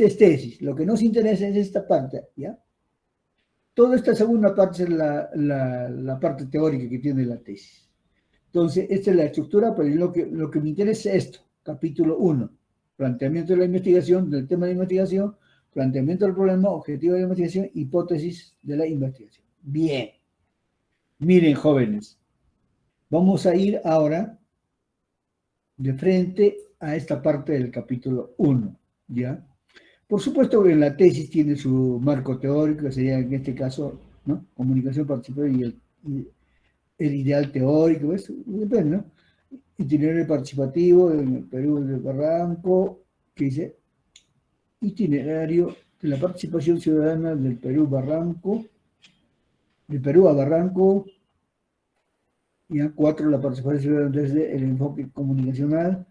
es tesis. Lo que nos interesa es esta parte, ¿ya? Toda esta segunda parte es la parte teórica que tiene la tesis. Entonces, esta es la estructura, pero lo que me interesa es esto. Capítulo 1. Planteamiento de la investigación, del tema de investigación, planteamiento del problema, objetivo de la investigación, hipótesis de la investigación. Bien. Miren, jóvenes. Vamos a ir ahora de frente a esta parte del capítulo 1, ¿ya? Por supuesto que en la tesis tiene su marco teórico, que sería en este caso, ¿no? Comunicación participativa y el ideal teórico, ¿ves? Depende, ¿no? Itinerario participativo en el Perú del Barranco, que dice itinerario de la participación ciudadana del Perú Barranco, de Perú a Barranco, ya 4, la participación ciudadana desde el enfoque comunicacional,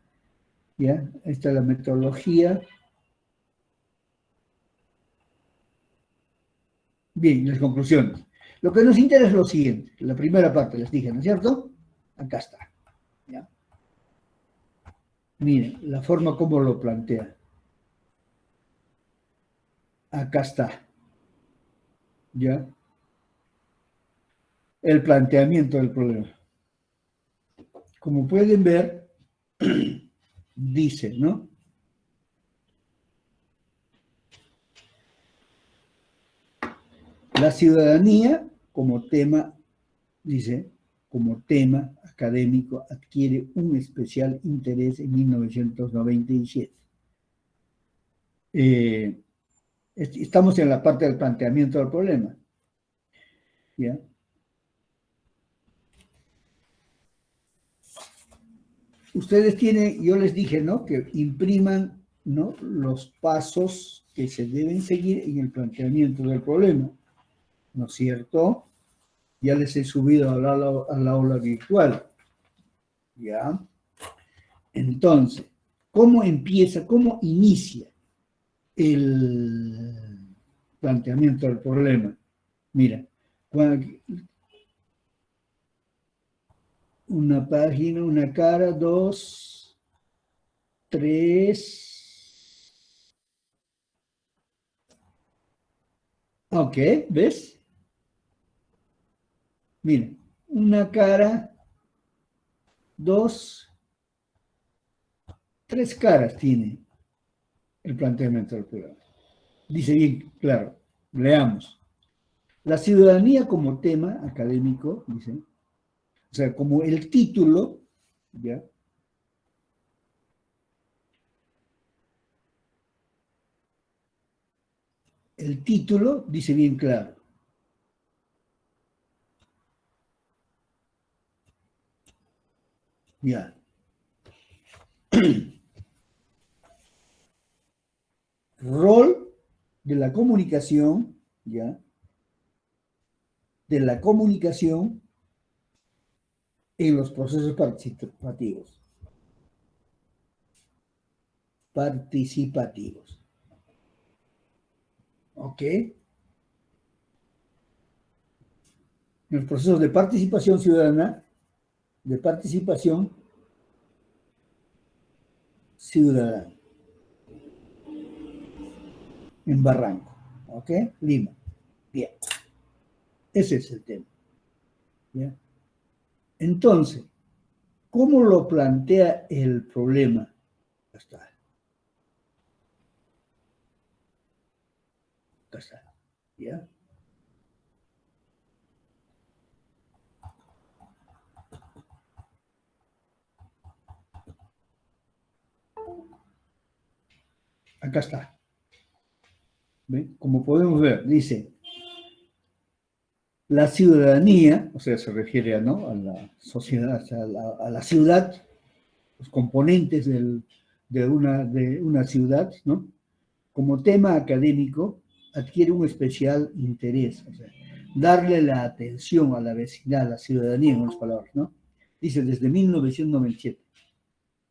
ya, esta es la metodología. Bien, las conclusiones. Lo que nos interesa es lo siguiente, la primera parte les dije, ¿no es cierto? Acá está, ¿ya? Miren, la forma como lo plantea. Acá está, ¿ya? El planteamiento del problema. Como pueden ver, dice, ¿no? La ciudadanía como tema, dice, como tema académico adquiere un especial interés en 1997. Estamos en la parte del planteamiento del problema, ¿ya? Ustedes tienen, yo les dije, ¿no? Que impriman, ¿no? Los pasos que se deben seguir en el planteamiento del problema, ¿no es cierto? Ya les he subido al aula virtual, ¿ya? Entonces, ¿cómo empieza, cómo inicia el planteamiento del problema? Mira, una página, una cara, 2, 3. Ok, ¿ves? Miren, una cara, 2, 3 caras tiene el planteamiento del programa. Dice bien, claro, leamos. La ciudadanía como tema académico, dice, o sea, como el título, ¿ya? El título dice bien claro. Ya. Rol de la comunicación, ¿ya? De la comunicación en los procesos participativos. Participativos. ¿Ok? En los procesos de participación ciudadana, de participación ciudadana. En Barranco. ¿Ok? Lima. Bien. Ese es el tema. ¿Ya? Entonces, ¿cómo lo plantea el problema? Acá está. Acá está. ¿Ya? Acá está. ¿Ven? Como podemos ver, dice, la ciudadanía, o sea, se refiere ¿no? a la sociedad, o sea, a la ciudad, los componentes de una ciudad, ¿no? Como tema académico, adquiere un especial interés, o sea, darle la atención a la vecindad, a la ciudadanía, en otras palabras, ¿no? Dice, desde 1997,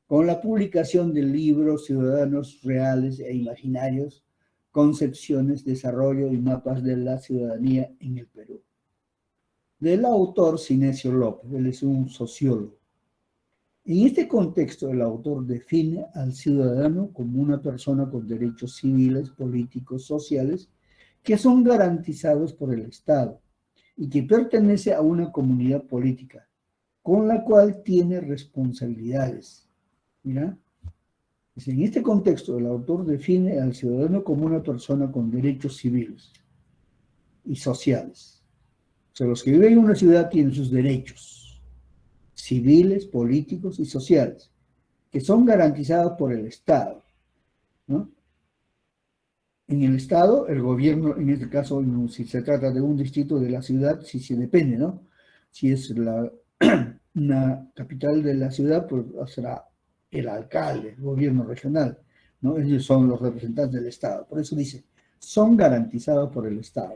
con la publicación del libro Ciudadanos Reales e Imaginarios, Concepciones, Desarrollo y Mapas de la Ciudadanía en el Perú, del autor Sinesio López, él es un sociólogo, En este contexto, el autor define al ciudadano como una persona con derechos civiles, políticos, sociales, que son garantizados por el Estado y que pertenece a una comunidad política, con la cual tiene responsabilidades. Mira, en este contexto, el autor define al ciudadano como una persona con derechos civiles y sociales. O sea, los que viven en una ciudad tienen sus derechos civiles, políticos y sociales, que son garantizados por el Estado, ¿no? En el Estado, el gobierno, en este caso, si se trata de un distrito de la ciudad, sí se depende, ¿no? Si es una capital de la ciudad, pues será el alcalde, el gobierno regional, ¿no? Ellos son los representantes del Estado. Por eso dice, son garantizados por el Estado.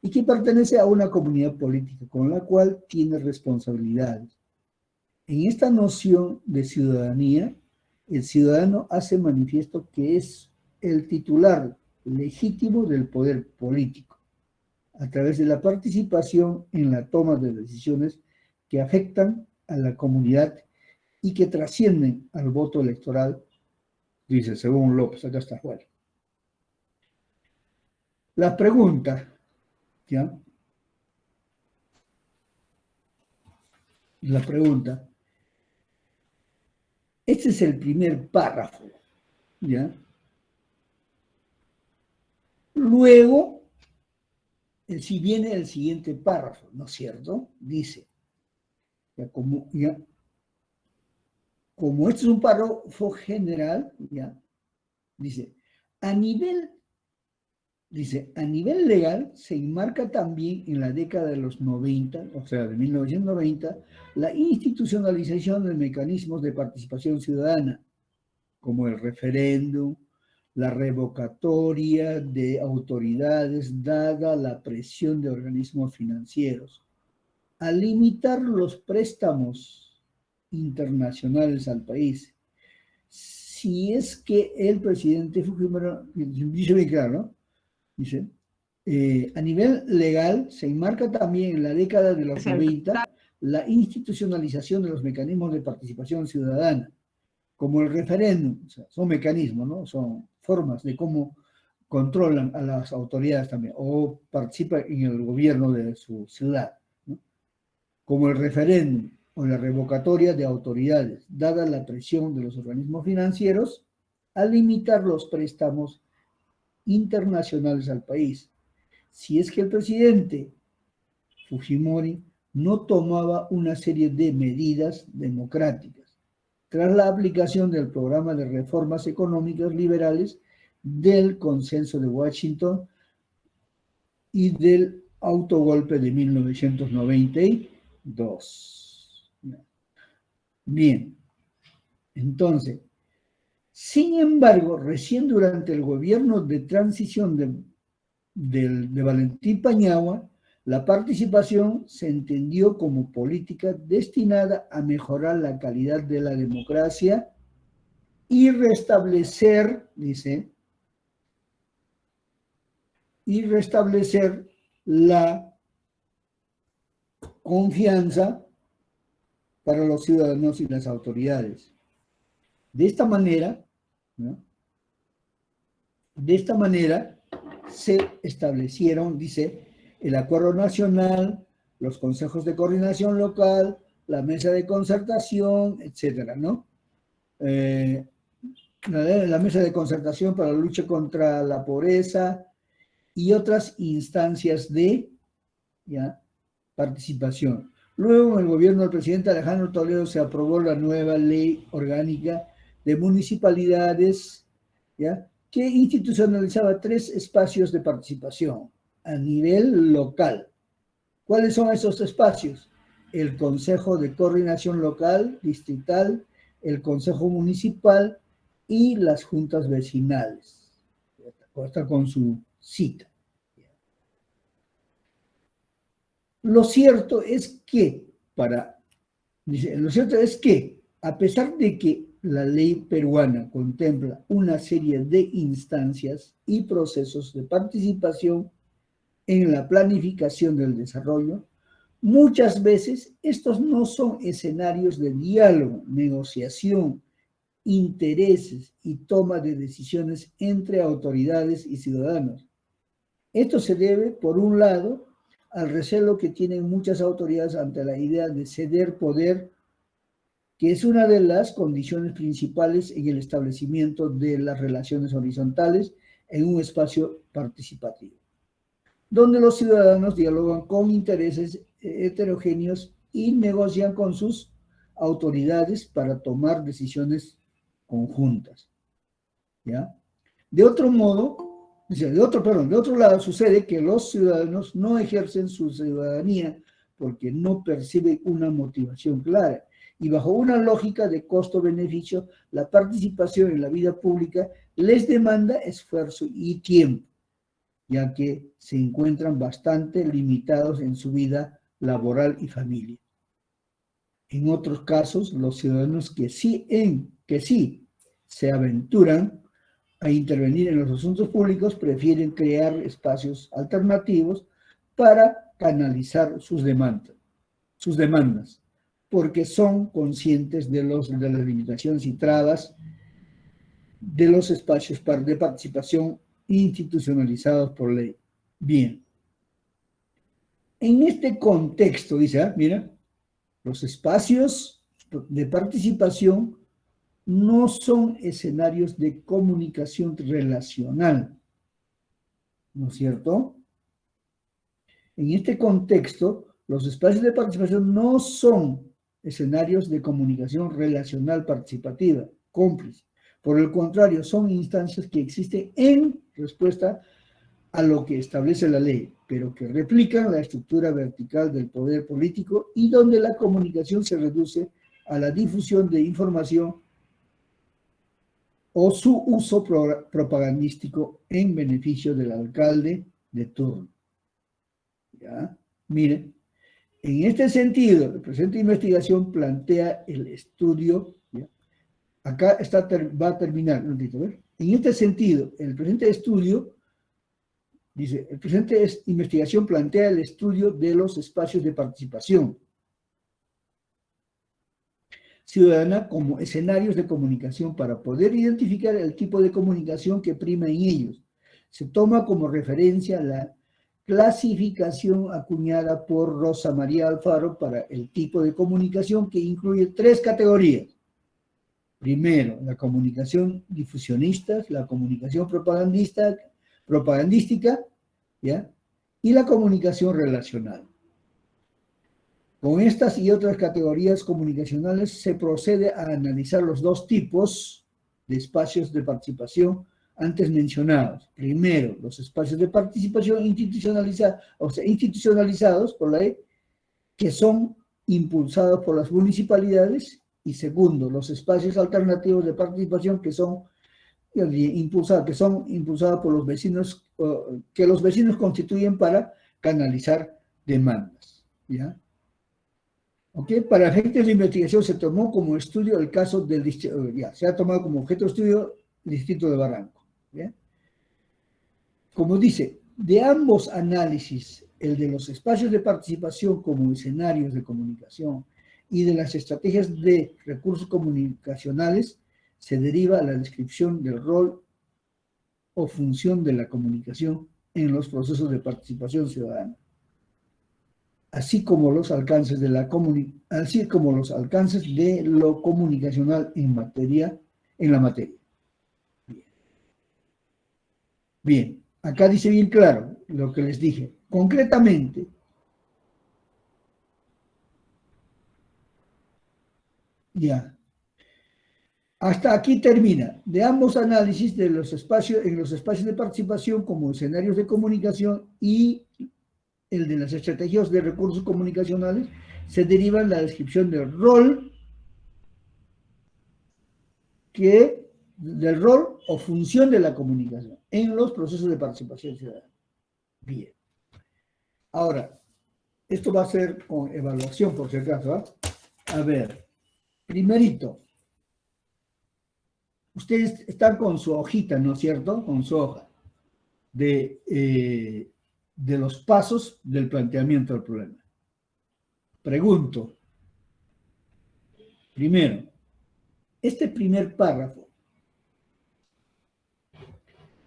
Y que pertenece a una comunidad política con la cual tiene responsabilidades. En esta noción de ciudadanía, el ciudadano hace manifiesto que es el titular legítimo del poder político, a través de la participación en la toma de decisiones que afectan a la comunidad y que trascienden al voto electoral, dice según López, acá está Juan. La pregunta, ¿ya? La pregunta, este es el primer párrafo, ¿ya? Luego, si viene el siguiente párrafo, ¿no es cierto? Dice, como este es un párrafo general, ya, dice, a nivel legal se enmarca también en la década de los 90, o sea, de 1990, la institucionalización de mecanismos de participación ciudadana, como el referéndum, la revocatoria de autoridades dada la presión de organismos financieros, a limitar los préstamos internacionales al país. Si es que el presidente Fujimori, dice bien claro, ¿no? Dice, a nivel legal se enmarca también en la década de los 90 la institucionalización de los mecanismos de participación ciudadana, como el referéndum, o sea, son mecanismos, ¿no? Son formas de cómo controlan a las autoridades también, o participan en el gobierno de su ciudad, ¿no? Como el referéndum o la revocatoria de autoridades, dada la presión de los organismos financieros a limitar los préstamos internacionales al país. Si es que el presidente Fujimori no tomaba una serie de medidas democráticas tras la aplicación del programa de reformas económicas liberales del Consenso de Washington y del autogolpe de 1992. Bien, entonces, sin embargo, recién durante el gobierno de transición de Valentín Paniagua, la participación se entendió como política destinada a mejorar la calidad de la democracia y restablecer, dice, la confianza para los ciudadanos y las autoridades. De esta manera, ¿no? Se establecieron, dice, el acuerdo nacional, los consejos de coordinación local, la mesa de concertación, etcétera, ¿no? La mesa de concertación para la lucha contra la pobreza y otras instancias de participación. Luego, en el gobierno del presidente Alejandro Toledo se aprobó la nueva ley orgánica de municipalidades, ¿ya?, que institucionalizaba 3 espacios de participación a nivel local. ¿Cuáles son esos espacios? El Consejo de Coordinación Local, Distrital, el Consejo Municipal y las juntas vecinales. Está con su cita. Lo cierto es que, a pesar de que la ley peruana contempla una serie de instancias y procesos de participación en la planificación del desarrollo, Muchas veces estos no son escenarios de diálogo, negociación, intereses y toma de decisiones entre autoridades y ciudadanos. Esto se debe, por un lado, al recelo que tienen muchas autoridades ante la idea de ceder poder, que es una de las condiciones principales en el establecimiento de las relaciones horizontales en un espacio participativo, donde los ciudadanos dialogan con intereses heterogéneos y negocian con sus autoridades para tomar decisiones conjuntas. ¿Ya? De otro lado, sucede que los ciudadanos no ejercen su ciudadanía porque no perciben una motivación clara. Y bajo una lógica de costo-beneficio, la participación en la vida pública les demanda esfuerzo y tiempo, ya que se encuentran bastante limitados en su vida laboral y familia. En otros casos, los ciudadanos que sí se aventuran a intervenir en los asuntos públicos prefieren crear espacios alternativos para canalizar sus demandas, porque son conscientes de las limitaciones y trabas de los espacios de participación institucionalizados por ley. Bien. En este contexto, dice, mira, los espacios de participación no son escenarios de comunicación relacional, ¿no es cierto? En este contexto, los espacios de participación no son escenarios de comunicación relacional participativa, cómplice. Por el contrario, son instancias que existen en respuesta a lo que establece la ley, pero que replican la estructura vertical del poder político y donde la comunicación se reduce a la difusión de información o su uso propagandístico en beneficio del alcalde de turno. ¿Ya? Miren, en este sentido, la presente investigación plantea el estudio, ¿ya? Acá va a terminar, un ratito, ¿ver? En este sentido, el presente estudio, dice, el presente investigación plantea el estudio de los espacios de participación ciudadana como escenarios de comunicación para poder identificar el tipo de comunicación que prima en ellos. Se toma como referencia la clasificación acuñada por Rosa María Alfaro para el tipo de comunicación que incluye 3 categorías. Primero, la comunicación difusionista, la comunicación propagandística, ¿ya? Y la comunicación relacional. Con estas y otras categorías comunicacionales se procede a analizar los 2 tipos de espacios de participación antes mencionados. Primero, los espacios de participación institucionalizados por la ley, que son impulsados por las municipalidades, y segundo, los espacios alternativos de participación que son impulsados por los vecinos, que los vecinos constituyen para canalizar demandas, ¿ya? ¿Okay? Para efectos de investigación se tomó como estudio el caso del distrito, se ha tomado como objeto de estudio el distrito de Barranco. ¿Bien? Como dice, de ambos análisis, el de los espacios de participación como escenarios de comunicación y de las estrategias de recursos comunicacionales, se deriva la descripción del rol o función de la comunicación en los procesos de participación ciudadana, así como los alcances de lo comunicacional en la materia. Bien, acá dice bien claro lo que les dije. Concretamente, ya, hasta aquí termina. De ambos análisis de los espacios, en los espacios de participación como escenarios de comunicación y el de las estrategias de recursos comunicacionales, se deriva la descripción del rol o función de la comunicación en los procesos de participación ciudadana. Bien. Ahora, esto va a ser con evaluación, por si acaso, ¿eh? A ver, primerito, ustedes están con su hojita, ¿no es cierto? Con su hoja de los pasos del planteamiento del problema. Pregunto, primero, este primer párrafo,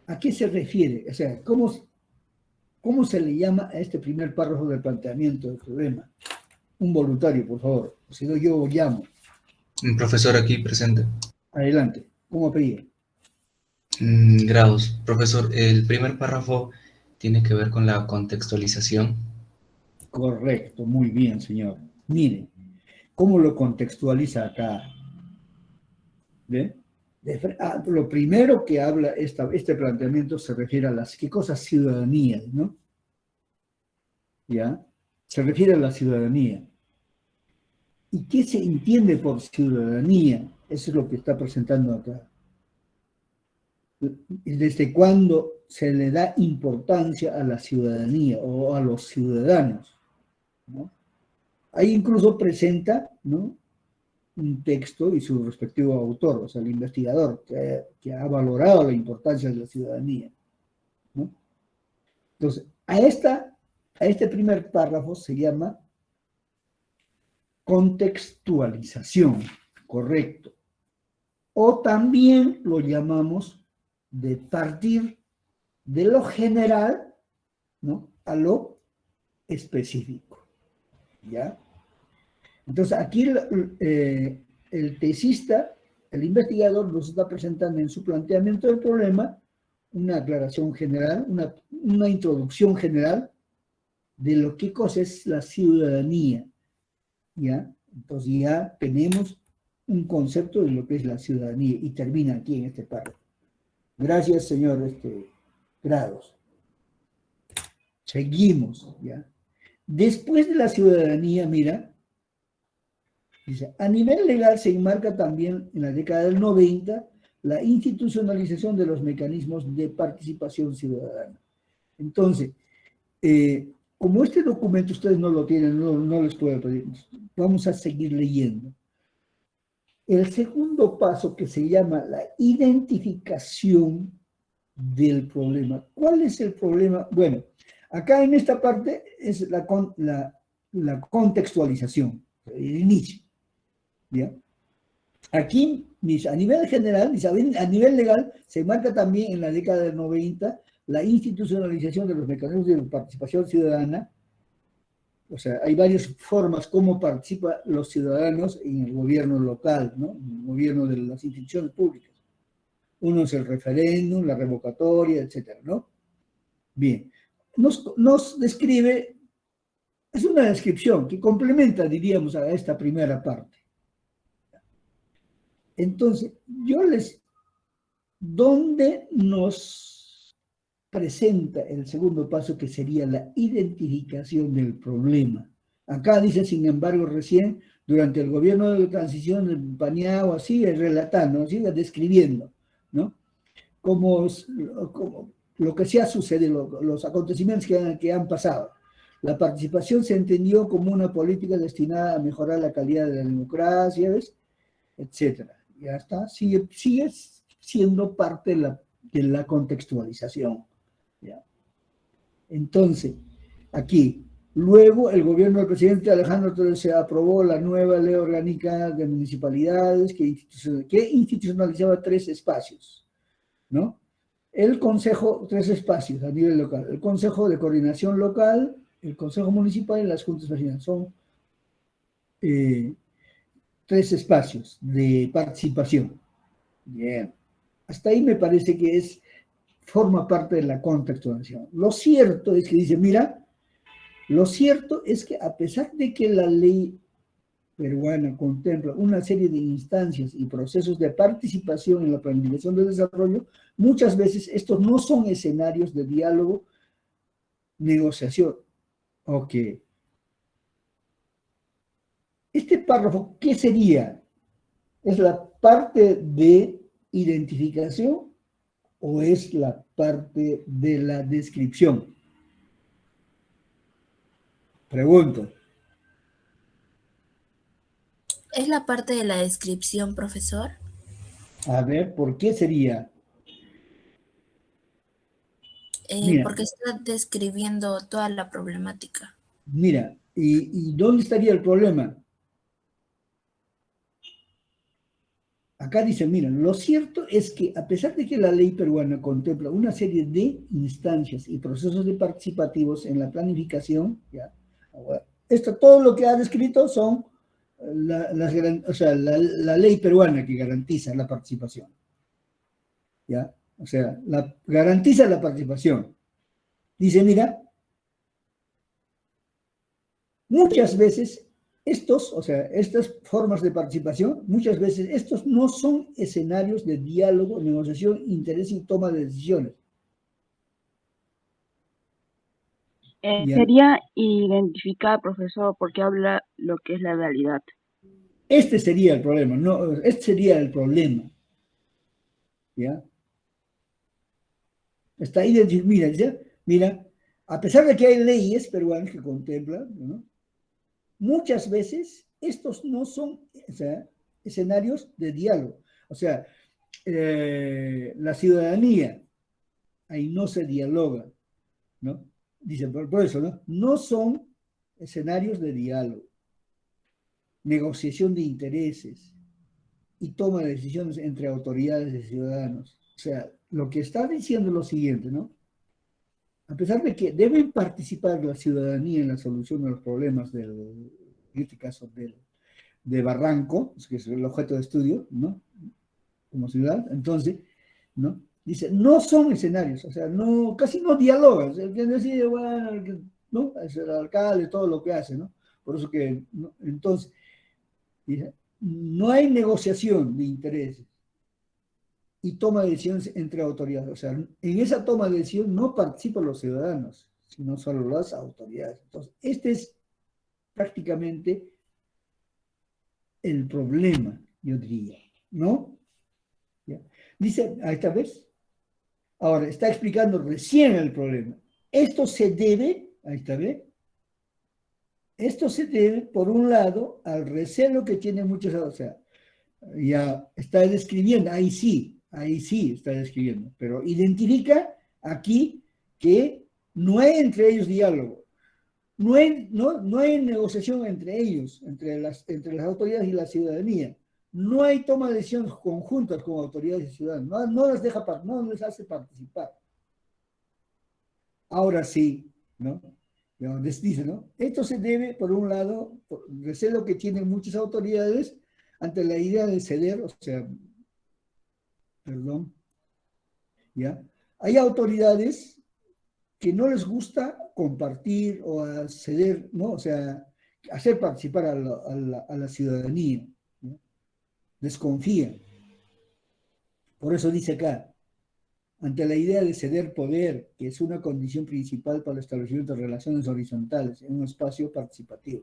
¿a qué se refiere? O sea, ¿cómo se le llama a este primer párrafo del planteamiento del problema? Un voluntario, por favor. Si no, yo llamo. Un profesor aquí presente. Adelante. ¿Cómo apellido? Grados. Profesor, el primer párrafo tiene que ver con la contextualización. Correcto, muy bien, señor. Mire, ¿cómo lo contextualiza acá? ¿Ve? Lo primero que habla este planteamiento se refiere a las, ¿qué cosas? Ciudadanía, ¿no? ¿Ya? Se refiere a la ciudadanía. ¿Y qué se entiende por ciudadanía? Eso es lo que está presentando acá. ¿Desde cuándo se le da importancia a la ciudadanía o a los ciudadanos? ¿No? Ahí incluso presenta, ¿no?, un texto y su respectivo autor, o sea, el investigador, que ha valorado la importancia de la ciudadanía, ¿no? Entonces, a este primer párrafo se llama contextualización, correcto. O también lo llamamos de partir de lo general, ¿no?, a lo específico, ¿ya? Entonces, aquí el tesista, el investigador, nos está presentando en su planteamiento del problema una aclaración general, una introducción general de lo que cosa es la ciudadanía, ¿ya? Entonces ya tenemos un concepto de lo que es la ciudadanía y termina aquí en este párrafo. Gracias, señor Grados. Seguimos, ¿ya? Después de la ciudadanía, mira, dice, a nivel legal se enmarca también en la década del 90 la institucionalización de los mecanismos de participación ciudadana. Entonces, como este documento ustedes no lo tienen, no les puedo pedir, vamos a seguir leyendo. El segundo paso, que se llama la identificación del problema. ¿Cuál es el problema? Bueno, acá en esta parte es la contextualización, el inicio. ¿Bien? Aquí, a nivel general, a nivel legal, se marca también en la década del 90 la institucionalización de los mecanismos de participación ciudadana. O sea, hay varias formas como participan los ciudadanos en el gobierno local, ¿no?, en el gobierno de las instituciones públicas. Uno es el referéndum, la revocatoria, etcétera, ¿no? Bien, nos describe, es una descripción que complementa, diríamos, a esta primera parte. Entonces, ¿dónde nos presenta el segundo paso, que sería la identificación del problema? Acá dice, sin embargo, recién, durante el gobierno de la transición de Paniagua, sigue relatando, sigue describiendo, ¿no?, como lo que se ha sucedido, los acontecimientos que han pasado. La participación se entendió como una política destinada a mejorar la calidad de la democracia, ¿ves?, etcétera. Ya está, sigue siendo parte de la contextualización, ¿ya? Entonces, aquí, luego el gobierno del presidente Alejandro Torres se aprobó la nueva ley orgánica de municipalidades que institucionalizaba 3 espacios, ¿no? El consejo, 3 espacios a nivel local: el consejo de coordinación local, el consejo municipal y las juntas vecinales. Son 3 espacios de participación. Bien, hasta ahí me parece que forma parte de la contextualización. Lo cierto es que dice, mira, lo cierto es que a pesar de que la ley peruana contempla una serie de instancias y procesos de participación en la planificación del desarrollo, muchas veces estos no son escenarios de diálogo, negociación. Ok. Este párrafo, ¿qué sería? ¿Es la parte de identificación o es la parte de la descripción? Pregunto. ¿Es la parte de la descripción, profesor? A ver, ¿por qué sería? Mira, Porque está describiendo toda la problemática. mira, ¿Y dónde estaría el problema? Acá dice, miren, lo cierto es que a pesar de que la ley peruana contempla una serie de instancias y procesos de participativos en la planificación, ¿ya? Todo lo que ha descrito son la ley peruana que garantiza la participación, ¿ya? O sea, garantiza la participación. Dice, mira, muchas veces estas formas de participación, muchas veces estos no son escenarios de diálogo, negociación, interés y toma de decisiones. Sería identificar, profesor, porque habla lo que es la realidad. Este sería el problema, no, este sería el problema. ¿Ya? Está identificado, mira, a pesar de que hay leyes peruanas que contemplan, ¿no? Muchas veces estos no son, o sea, escenarios de diálogo. O sea, la ciudadanía, ahí no se dialoga, ¿no? Dicen, por eso, ¿no? No son escenarios de diálogo, negociación de intereses y toma de decisiones entre autoridades y ciudadanos. O sea, lo que está diciendo es lo siguiente, ¿no? A pesar de que deben participar la ciudadanía en la solución de los problemas en este caso de Barranco, que es el objeto de estudio, ¿no? Como ciudad, entonces, ¿no? Dice, no son escenarios, o sea, no, casi no dialogan. El que decide, bueno, ¿no? Es el alcalde, todo lo que hace, ¿no? Por eso que, ¿no? Entonces, dice, no hay negociación de intereses y toma de decisiones entre autoridades. O sea, en esa toma de decisión no participan los ciudadanos, sino solo las autoridades. Entonces, este es prácticamente el problema, yo diría, ¿no? ¿Ya? Dice, ahí está, ¿ves? Ahora, está explicando recién el problema. Esto se debe, ahí está, ¿ves? Esto se debe, por un lado, al recelo que tiene muchos, o sea, ya está describiendo, ahí sí está describiendo, pero identifica aquí que no hay entre ellos diálogo, no hay negociación entre ellos, entre las autoridades y la ciudadanía, no hay toma de decisiones conjuntas con autoridades y ciudadanos, no les hace participar. Ahora sí, ¿no? Les dice, ¿no? Esto se debe, por un lado, por el recelo que tienen muchas autoridades ante la idea de ceder, o sea, perdón, ¿ya? Hay autoridades que no les gusta compartir o ceder, ¿no? O sea, hacer participar a la ciudadanía, ¿no? Desconfían. Por eso dice acá, ante la idea de ceder poder, que es una condición principal para el establecimiento de relaciones horizontales en un espacio participativo.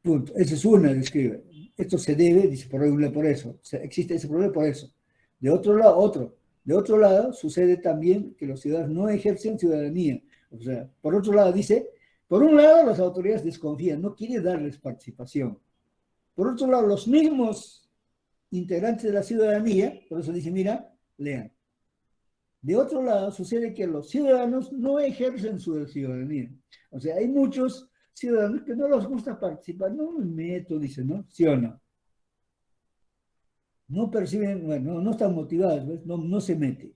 Punto. Esa es una, describe. Esto se debe, dice, por eso. O sea, existe ese problema por eso. De otro lado, otro. De otro lado, sucede también que los ciudadanos no ejercen ciudadanía. O sea, por otro lado, dice, por un lado, las autoridades desconfían, no quieren darles participación. Por otro lado, los mismos integrantes de la ciudadanía, por eso dice, mira, lean. De otro lado, sucede que los ciudadanos no ejercen su ciudadanía. O sea, hay muchos ciudadanos que no les gusta participar. No me meto, dice, ¿no? ¿Sí o no? No perciben, bueno, no están motivados, ¿ves? No se mete.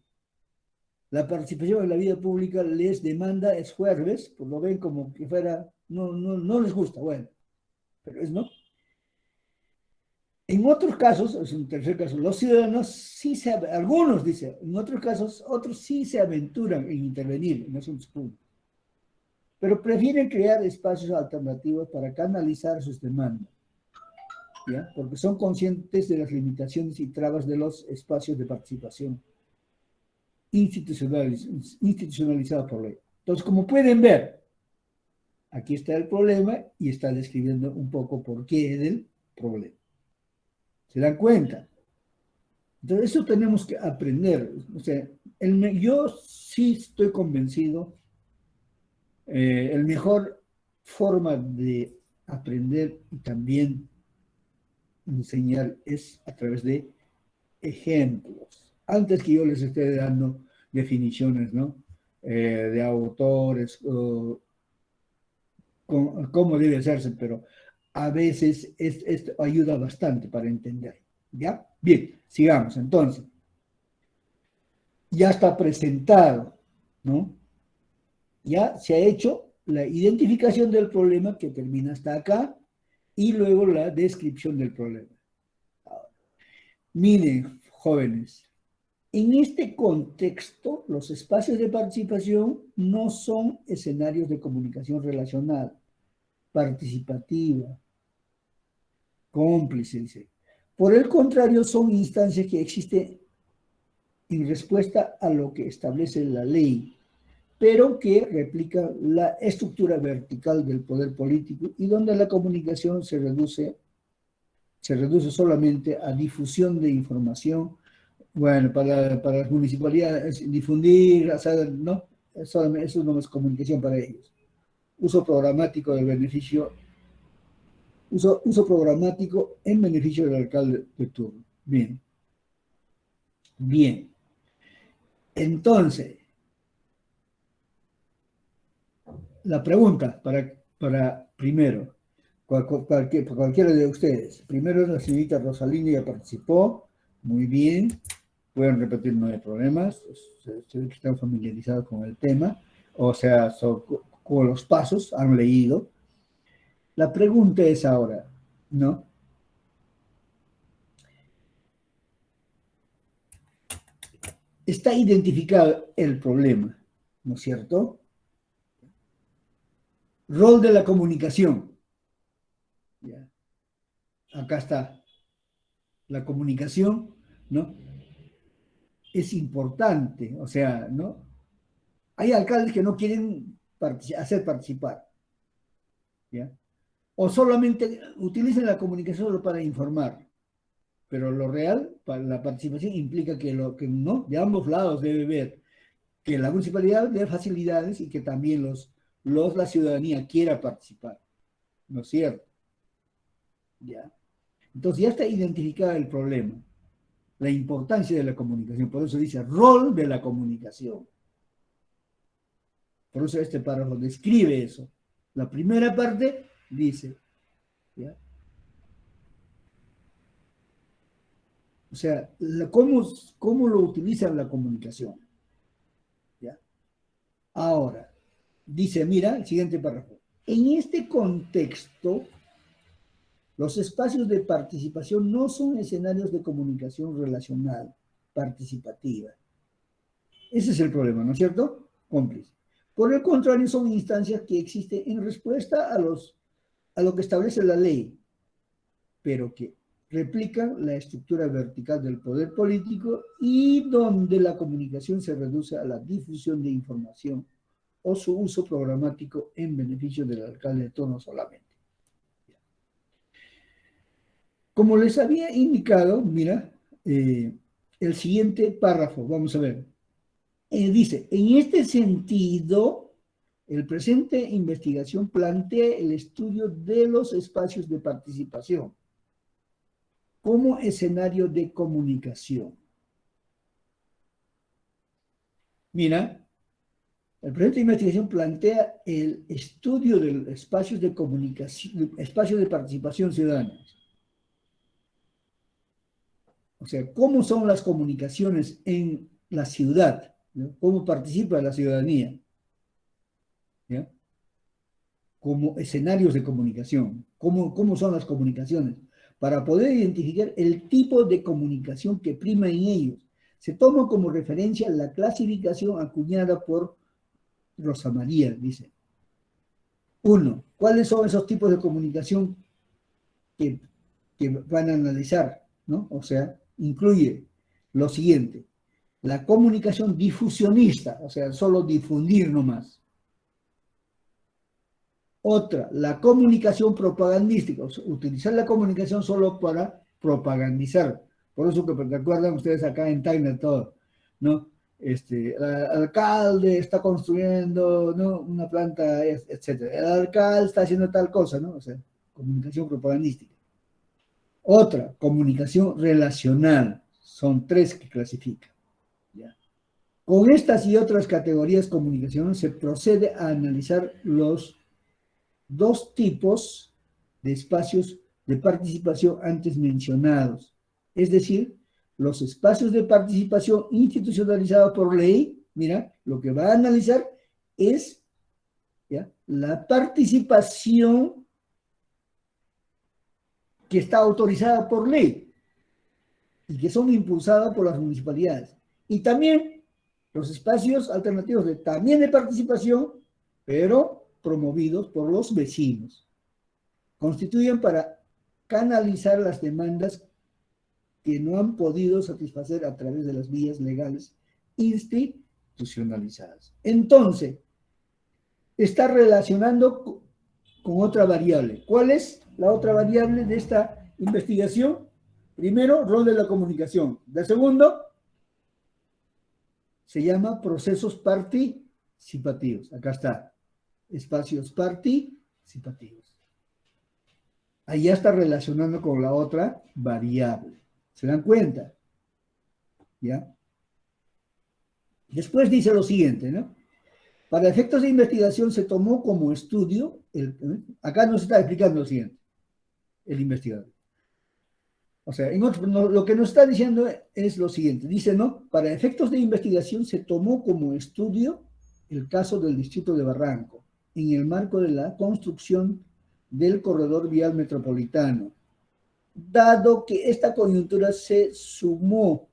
La participación en la vida pública les demanda esfuerzos, pues lo ven como que fuera, no les gusta, bueno, pero es no. En otros casos, es un tercer caso, los ciudadanos sí algunos dicen, en otros casos, otros sí se aventuran en intervenir en asuntos públicos, pero prefieren crear espacios alternativos para canalizar sus demandas, ¿ya? Porque son conscientes de las limitaciones y trabas de los espacios de participación institucionalizados por ley. Entonces, como pueden ver, aquí está el problema y está describiendo un poco por qué es el problema. ¿Se dan cuenta? Entonces, eso tenemos que aprender. O sea, yo sí estoy convencido, el mejor forma de aprender y también enseñar es a través de ejemplos. Antes que yo les esté dando definiciones, ¿no? De autores, cómo debe hacerse, pero a veces esto ayuda bastante para entender. ¿Ya? Bien, sigamos. Entonces, ya está presentado, ¿no? Ya se ha hecho la identificación del problema que termina hasta acá y luego la descripción del problema. Ahora, miren, jóvenes, en este contexto, los espacios de participación no son escenarios de comunicación relacional, participativa, cómplice, dice. Por el contrario, son instancias que existen en respuesta a lo que establece la ley, pero que replica la estructura vertical del poder político y donde la comunicación se reduce solamente a difusión de información. Bueno, para las municipalidades, difundir, o sea, ¿no? Eso no es comunicación para ellos. Uso programático del beneficio, uso programático en beneficio del alcalde de turno. Bien. Bien. Entonces, la pregunta para primero, cualquiera de ustedes. Primero la señorita Rosalina ya participó, muy bien, pueden repetir, no hay problemas, se ve que están familiarizados con el tema, o sea, con los pasos, han leído. La pregunta es ahora, ¿no? Está identificado el problema, ¿no es cierto? Rol de la comunicación. ¿Ya? Acá está. La comunicación, ¿no? Es importante, o sea, ¿no? Hay alcaldes que no quieren hacer participar, ¿ya? O solamente utilizan la comunicación solo para informar, pero lo real, para la participación implica que no, de ambos lados debe ver que la municipalidad dé facilidades y que también la ciudadanía quiera participar, ¿no es cierto? ¿Ya? Entonces ya está identificado el problema, la importancia de la comunicación, por eso dice rol de la comunicación. Por eso este párrafo describe eso. La primera parte dice, ¿ya? O sea, cómo lo utilizan la comunicación. ¿Ya? Ahora, dice, mira, el siguiente párrafo. En este contexto, los espacios de participación no son escenarios de comunicación relacional, participativa. Ese es el problema, ¿no es cierto? Cómplice. Por el contrario, son instancias que existen en respuesta a lo que establece la ley, pero que replican la estructura vertical del poder político y donde la comunicación se reduce a la difusión de información o su uso programático en beneficio del alcalde de turno solamente. Como les había indicado, mira, el siguiente párrafo, vamos a ver, dice, en este sentido, el presente investigación plantea el estudio de los espacios de participación como escenario de comunicación. Mira, el proyecto de investigación plantea el estudio de los espacios de comunicación, espacios de participación ciudadana. O sea, cómo son las comunicaciones en la ciudad, ¿no? Cómo participa la ciudadanía, ¿ya? Como escenarios de comunicación, cómo son las comunicaciones, para poder identificar el tipo de comunicación que prima en ellos. Se toma como referencia la clasificación acuñada por Rosa María, dice. 1. ¿Cuáles son esos tipos de comunicación que van a analizar? ¿No? O sea, incluye lo siguiente. La comunicación difusionista, o sea, solo difundir nomás. Otra, la comunicación propagandística, o sea, utilizar la comunicación solo para propagandizar. Por eso que recuerdan ustedes acá en Tacna todo, ¿no? El alcalde está construyendo, ¿no? Una planta, etc. El alcalde está haciendo tal cosa, ¿no? O sea, comunicación propagandística. Otra, comunicación relacional. Son 3 que clasifican. ¿Ya? Con estas y otras categorías de comunicación se procede a analizar los dos tipos de espacios de participación antes mencionados. Es decir, los espacios de participación institucionalizados por ley, mira, lo que va a analizar es, ¿ya?, la participación que está autorizada por ley y que son impulsadas por las municipalidades. Y también los espacios alternativos también de participación, pero promovidos por los vecinos. Constituyen para canalizar las demandas que no han podido satisfacer a través de las vías legales institucionalizadas. Entonces, está relacionando con otra variable. ¿Cuál es la otra variable de esta investigación? Primero, rol de la comunicación. El segundo, se llama procesos participativos. Acá está, espacios participativos. Ahí ya está relacionando con la otra variable. ¿Se dan cuenta? ¿Ya? Después dice lo siguiente, ¿no? Para efectos de investigación se tomó como estudio, acá nos está explicando lo siguiente, el investigador. O sea, lo que nos está diciendo es lo siguiente, dice, ¿no? Para efectos de investigación se tomó como estudio el caso del distrito de Barranco, en el marco de la construcción del corredor vial metropolitano, dado que esta coyuntura se sumó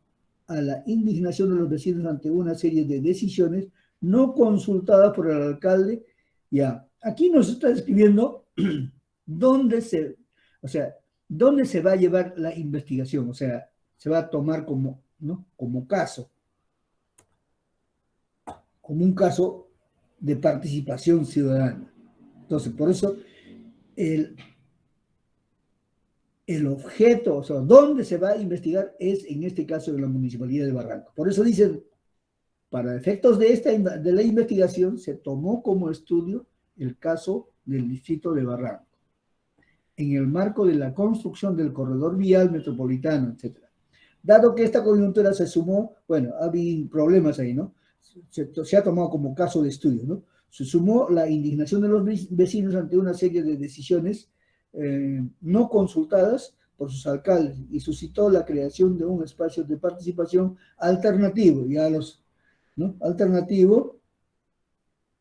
a la indignación de los vecinos ante una serie de decisiones no consultadas por el alcalde. Ya, aquí nos está describiendo dónde se va a llevar la investigación, o sea, se va a tomar como, ¿no?, como caso, como un caso de participación ciudadana. Entonces, por eso el objeto, o sea, dónde se va a investigar es, en este caso, en la Municipalidad de Barranco. Por eso dicen, para efectos de la investigación, se tomó como estudio el caso del distrito de Barranco, en el marco de la construcción del corredor vial metropolitano, etc. Dado que esta coyuntura se sumó, bueno, ha habido problemas ahí, ¿no? Se ha tomado como caso de estudio, ¿no? Se sumó la indignación de los vecinos ante una serie de decisiones no consultadas por sus alcaldes y suscitó la creación de un espacio de participación alternativo, ¿no? Alternativo,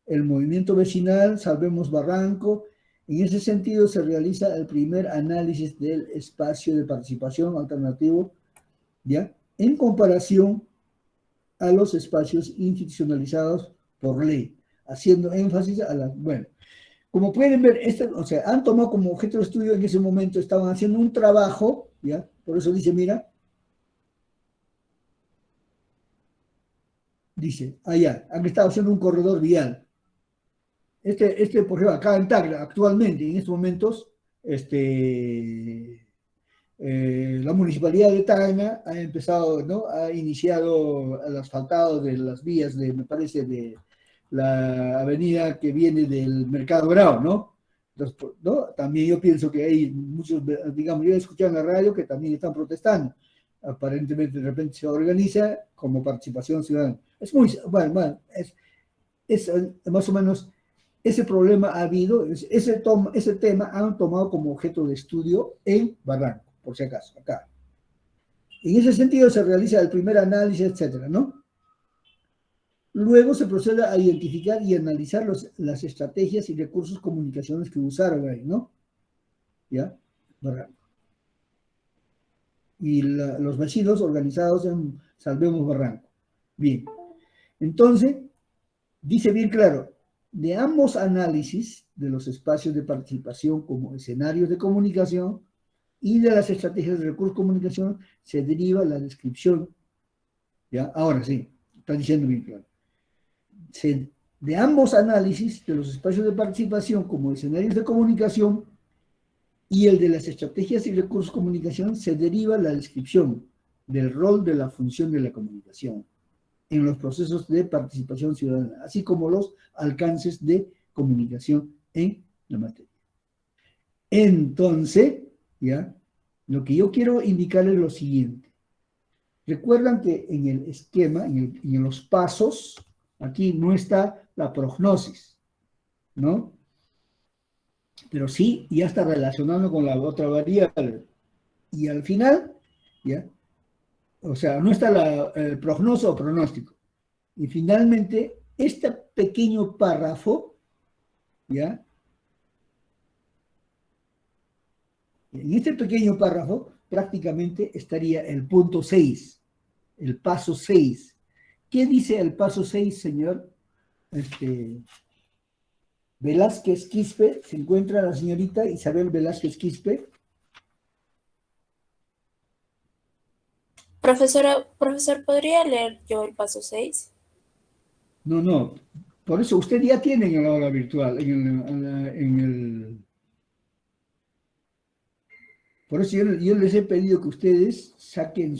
el movimiento vecinal Salvemos Barranco. En ese sentido se realiza el primer análisis del espacio de participación alternativo, ¿ya?, en comparación a los espacios institucionalizados por ley, haciendo énfasis a las, bueno, como pueden ver, o sea, han tomado como objeto de estudio en ese momento, estaban haciendo un trabajo, ¿ya? Por eso dice, mira, dice, allá, han estado haciendo un corredor vial. Por ejemplo, acá en Tacna, actualmente, en estos momentos, la Municipalidad de Tacna ha empezado, ¿no?, ha iniciado el asfaltado de las vías me parece, de la avenida que viene del Mercado Bravo, ¿no? Entonces, ¿no? También yo pienso que hay muchos, digamos, yo he escuchado en la radio que también están protestando. Aparentemente, de repente se organiza como participación ciudadana. Es muy, bueno, es más o menos, ese problema ha habido, ese tema han tomado como objeto de estudio en Barranco, por si acaso, acá. En ese sentido se realiza el primer análisis, etcétera, ¿no? Luego se procede a identificar y analizar las estrategias y recursos comunicacionales que usaron ahí, ¿no? ¿Ya? Barranco. Y los vecinos organizados en Salvemos Barranco. Bien. Entonces, dice bien claro, de ambos análisis de los espacios de participación como escenarios de comunicación y de las estrategias de recursos de comunicación se deriva la descripción. ¿Ya? Ahora sí, está diciendo bien claro. De ambos análisis de los espacios de participación como escenarios de comunicación y el de las estrategias y recursos de comunicación se deriva la descripción del rol de la función de la comunicación en los procesos de participación ciudadana, así como los alcances de comunicación en la materia. Entonces, ¿ya?, lo que yo quiero indicarles es lo siguiente. Recuerdan que en el esquema, en los pasos, aquí no está la prognosis, ¿no? pero sí ya está relacionando con la otra variable. Y al final, ¿ya? O sea, no está el prognoso o pronóstico. Y finalmente, este pequeño párrafo, ¿ya? En este pequeño párrafo prácticamente estaría el punto 6, el paso 6. ¿Qué dice el paso 6, señor Velázquez Quispe? Se encuentra la señorita Isabel Velázquez Quispe. Profesor, ¿podría leer yo el paso 6? No. Por eso usted ya tiene en el aula virtual, por eso yo les he pedido que ustedes saquen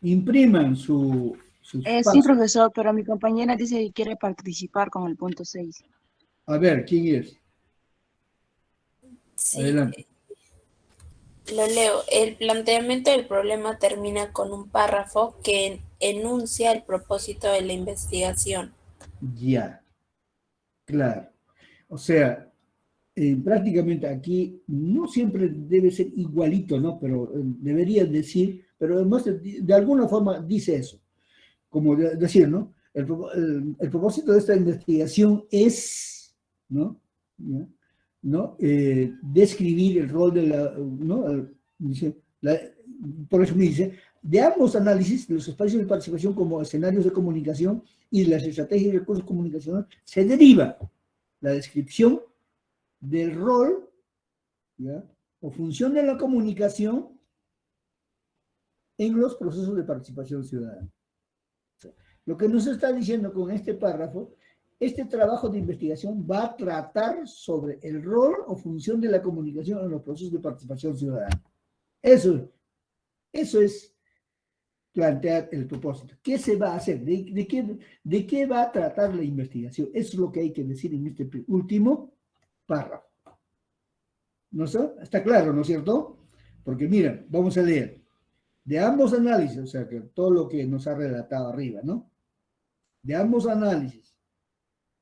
impriman sus Sí, pasos. profesor, pero mi compañera dice que quiere participar con el punto 6. A ver, ¿quién es? Sí, Adelante. lo leo. El planteamiento del problema termina con un párrafo que enuncia el propósito de la investigación. Ya, claro. O sea, prácticamente aquí no siempre debe ser igualito, ¿no? Pero debería decir, pero además de alguna forma dice eso, como decir, ¿no? El propósito de esta investigación es, ¿no? ¿Ya? ¿No? Describir el rol de ¿no? Dice, por eso me dice, de ambos análisis, de los espacios de participación como escenarios de comunicación y de las estrategias y recursos comunicacionales, se deriva la descripción del rol, ¿ya? O función de la comunicación en los procesos de participación ciudadana. O sea, lo que nos está diciendo con este párrafo, este trabajo de investigación va a tratar sobre el rol o función de la comunicación en los procesos de participación ciudadana. Eso es plantear el propósito. ¿Qué se va a hacer? ¿De qué va a tratar la investigación? Eso es lo que hay que decir en este último párrafo. ¿No sé? Está claro, ¿no es cierto? Porque mira, vamos a leer. De ambos análisis, o sea, que todo lo que nos ha relatado arriba, ¿no? De ambos análisis,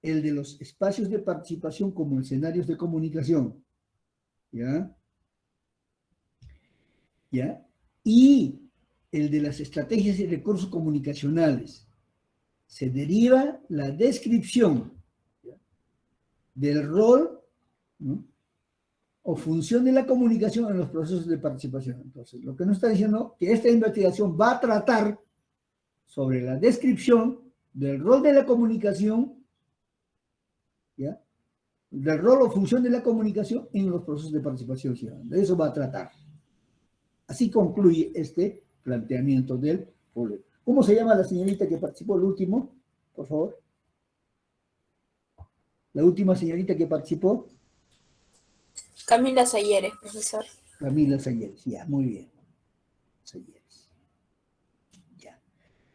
el de los espacios de participación como escenarios de comunicación, ¿ya? ¿Ya? Y el de las estrategias y recursos comunicacionales, se deriva la descripción, ¿ya? Del rol, ¿no? O función de la comunicación en los procesos de participación. Entonces, lo que nos está diciendo que esta investigación va a tratar sobre la descripción del rol de la comunicación, ¿ya? Del rol o función de la comunicación en los procesos de participación ciudadana. De eso va a tratar. Así concluye este planteamiento del problema. ¿Cómo se llama la señorita que participó el último? Por favor. La última señorita que participó. Camila Sayeres, profesor. Camila Sayeres. Ya, muy bien. Sayeres. Ya.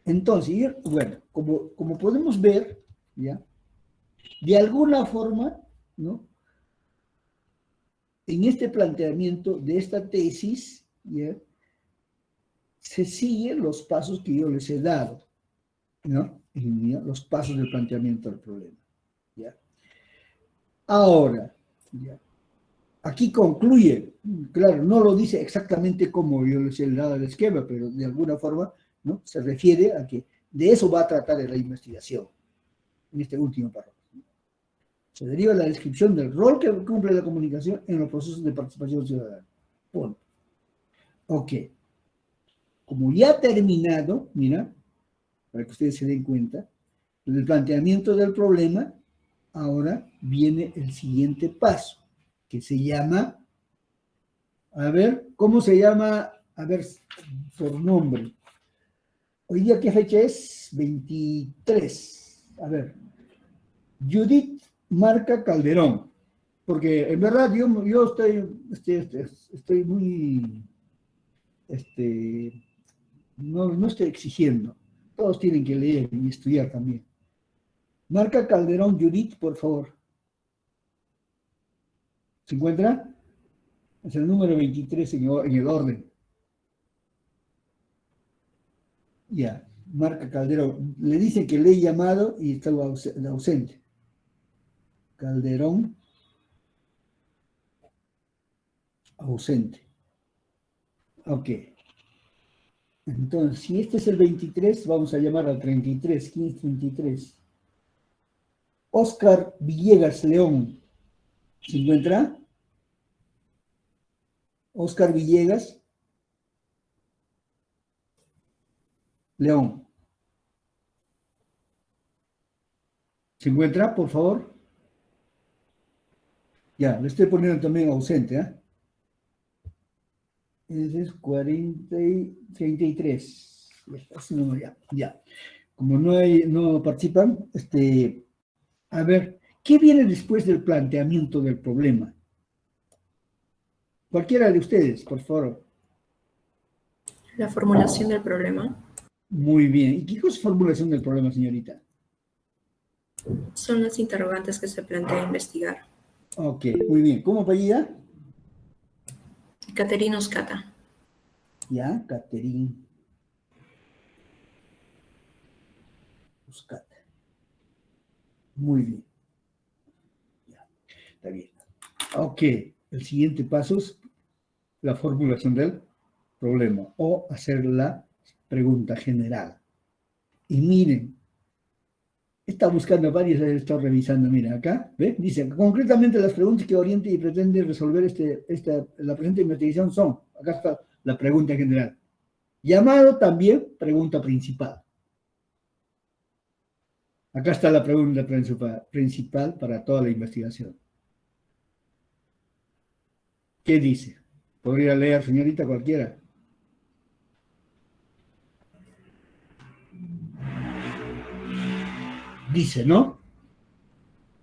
Entonces, bueno, como podemos ver, ¿ya? De alguna forma, ¿no? En este planteamiento de esta tesis, ¿ya? Se siguen los pasos que yo les he dado, ¿no? Los pasos del planteamiento del problema, ¿ya? Ahora, ¿ya? Aquí concluye, claro, no lo dice exactamente como yo les he dado el esquema, pero de alguna forma, ¿no? Se refiere a que de eso va a tratar la investigación, en este último párrafo. Se deriva la descripción del rol que cumple la comunicación en los procesos de participación ciudadana. Punto. Ok. Como ya ha terminado, mira, para que ustedes se den cuenta, del planteamiento del problema, ahora viene el siguiente paso, que se llama, a ver, ¿cómo se llama? A ver, por nombre. Hoy día, ¿qué fecha es? 23. A ver, Judith Marca Calderón. Porque en verdad yo estoy muy, no estoy exigiendo. Todos tienen que leer y estudiar también. Marca Calderón Judith, por favor. ¿Se encuentra? Es el número 23 en el orden. Ya, Marca Calderón. Le dicen que le he llamado y estaba ausente. Calderón. Ausente. Ok. Entonces, si este es el 23, vamos a llamar al 33. ¿Quién es 33? Oscar Villegas León. ¿Se encuentra? Oscar Villegas León. ¿Se encuentra, por favor? Ya, le estoy poniendo también ausente, ¿eh? Ese es 40 y 33. Así no, ya. Como no participan, a ver, ¿qué viene después del planteamiento del problema? Cualquiera de ustedes, por favor. La formulación del problema Muy bien. ¿Y qué cosa es formulación del problema, señorita? son las interrogantes que se plantea investigar. Ok, muy bien. ¿Cómo apellida? Caterina Oscata. Ya, Caterine Oscata. Muy bien. Ya, está bien. Ok, el siguiente paso es la formulación del problema o hacer la pregunta general. Y miren, está buscando varias, está revisando, mira, acá, ¿ve? Dice, concretamente las preguntas que orienta y pretende resolver la presente investigación son, acá está la pregunta general. Llamado también pregunta principal. Acá está la pregunta principal para toda la investigación. ¿Qué dice? ¿Podría leer, señorita, cualquiera? Dice, ¿no?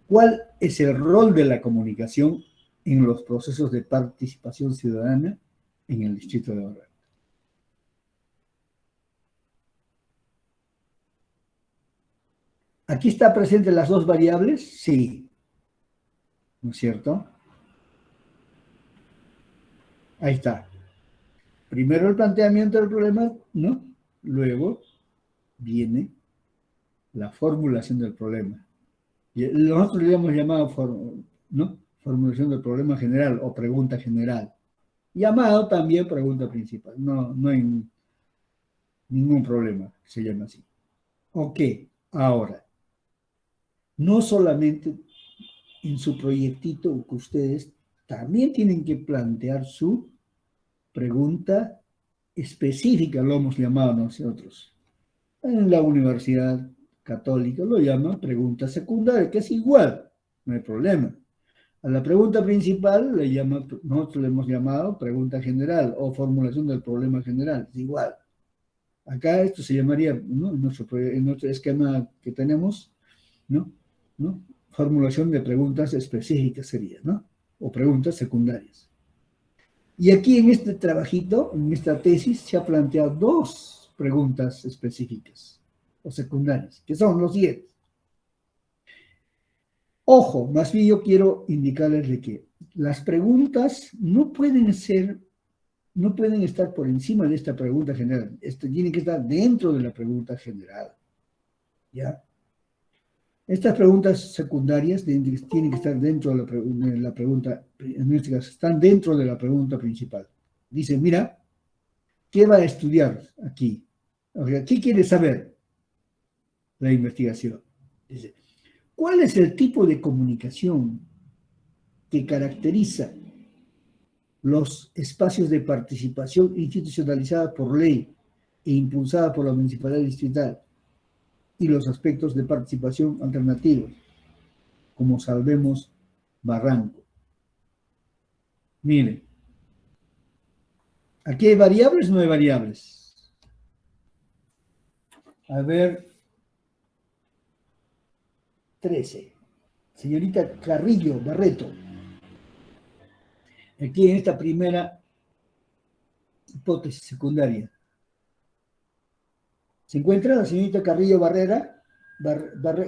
¿Cuál es el rol de la comunicación en los procesos de participación ciudadana en el distrito de Barranco? ¿Aquí está presente las dos variables? Sí. ¿No es cierto? Ahí está. Primero el planteamiento del problema, ¿no? Luego viene la formulación del problema. Y nosotros le hemos llamado, ¿no? Formulación del problema general o pregunta general. Llamado también pregunta principal. No hay ningún problema que se llame así. Ok, ahora, no solamente en su proyectito que ustedes también tienen que plantear su pregunta específica, lo hemos llamado nosotros. En la Universidad Católica lo llaman pregunta secundaria, que es igual, no hay problema. A la pregunta principal nosotros le hemos llamado pregunta general o formulación del problema general, es igual. Acá esto se llamaría, ¿no? En nuestro esquema que tenemos, ¿no? Formulación de preguntas específicas sería, ¿no? O preguntas secundarias. Y aquí en este trabajito, en esta tesis, se ha planteado dos preguntas específicas o secundarias, que son los siguientes. Ojo, más bien yo quiero indicarles de que las preguntas no pueden estar por encima de esta pregunta general. Esto tiene que estar dentro de la pregunta general. ¿Ya? Estas preguntas secundarias tienen que estar dentro de la pregunta, en este caso, están dentro de la pregunta principal. Dice, mira, ¿qué va a estudiar aquí? O sea, ¿qué quiere saber la investigación? Dice, ¿cuál es el tipo de comunicación que caracteriza los espacios de participación institucionalizada por ley e impulsada por la municipalidad distrital y los aspectos de participación alternativos, como Salvemos Barranco? Miren, ¿aquí hay variables o no hay variables? A ver, 13. Señorita Carrillo Barreto. Aquí en esta primera hipótesis secundaria. ¿Se encuentra la señorita Carrillo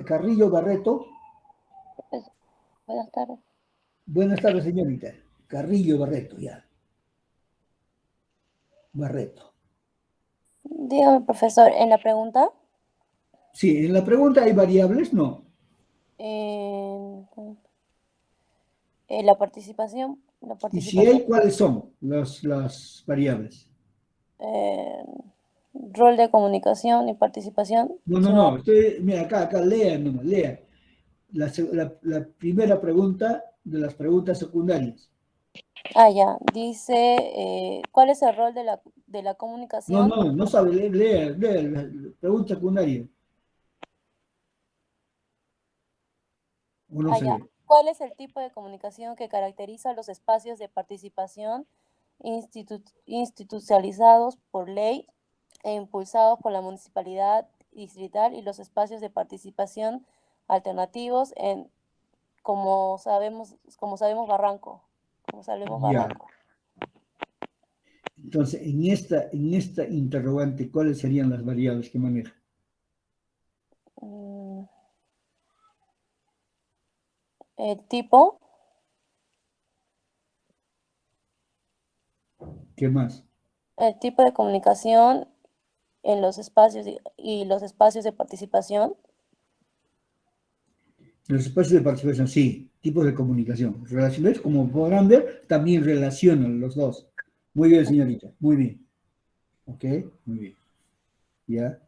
Carrillo Barreto? Pues, buenas tardes. Buenas tardes, señorita. Carrillo Barreto, ya. Barreto. Dígame, profesor, en la pregunta, Sí, en la pregunta hay variables, no. La participación, Y si hay, ¿cuáles son las variables? eh, rol de comunicación y participación. No. Mira, acá, lea nomás, lea. La primera pregunta de las preguntas secundarias. Ya, dice, ¿cuál es el rol de la comunicación? No sabe leer, lea la pregunta secundaria. O no se Ya. ve. ¿Cuál es el tipo de comunicación que caracteriza los espacios de participación institucionalizados por ley e impulsados por la municipalidad distrital y los espacios de participación alternativos como sabemos, Barranco? Como sabemos, Ya. Barranco. Entonces, en esta interrogante, ¿cuáles serían las variables que maneja? El tipo, ¿Qué más? el tipo de comunicación en los espacios y los espacios de participación. Los espacios de participación, sí, tipos de comunicación. Relaciones, como podrán ver, también relacionan los dos. Muy bien, señorita, muy bien. ¿Ok? Muy bien. ¿Ya?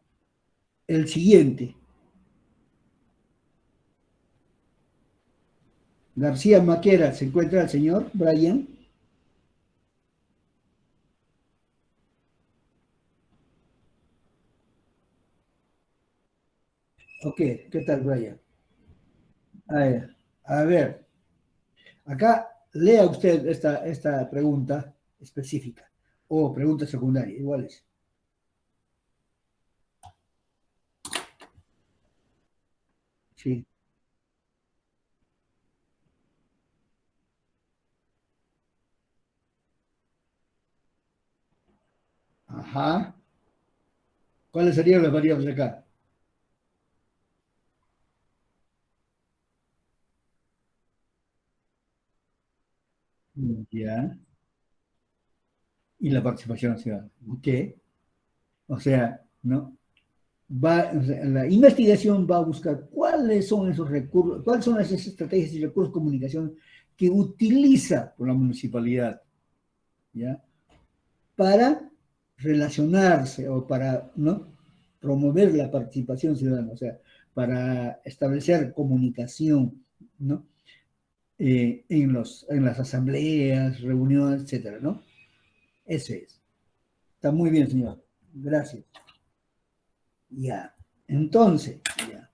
El siguiente. García Maquera, ¿se encuentra el señor Brian? Ok, ¿qué tal, Brian? A ver, acá lea usted esta pregunta específica o pregunta secundaria, iguales. Sí. Ajá. ¿Cuáles serían las variables acá? Ya. Y la participación ciudadana. Ok. O sea, ¿no? O sea, la investigación va a buscar cuáles son esos recursos, cuáles son esas estrategias y recursos de comunicación que utiliza la municipalidad, ¿ya? Para relacionarse o para, ¿no? Promover la participación ciudadana, o sea, para establecer comunicación, ¿no? En las asambleas, reuniones, etcétera, ¿no? Ese es. Está muy bien, señor. Gracias. Ya. Entonces, ya.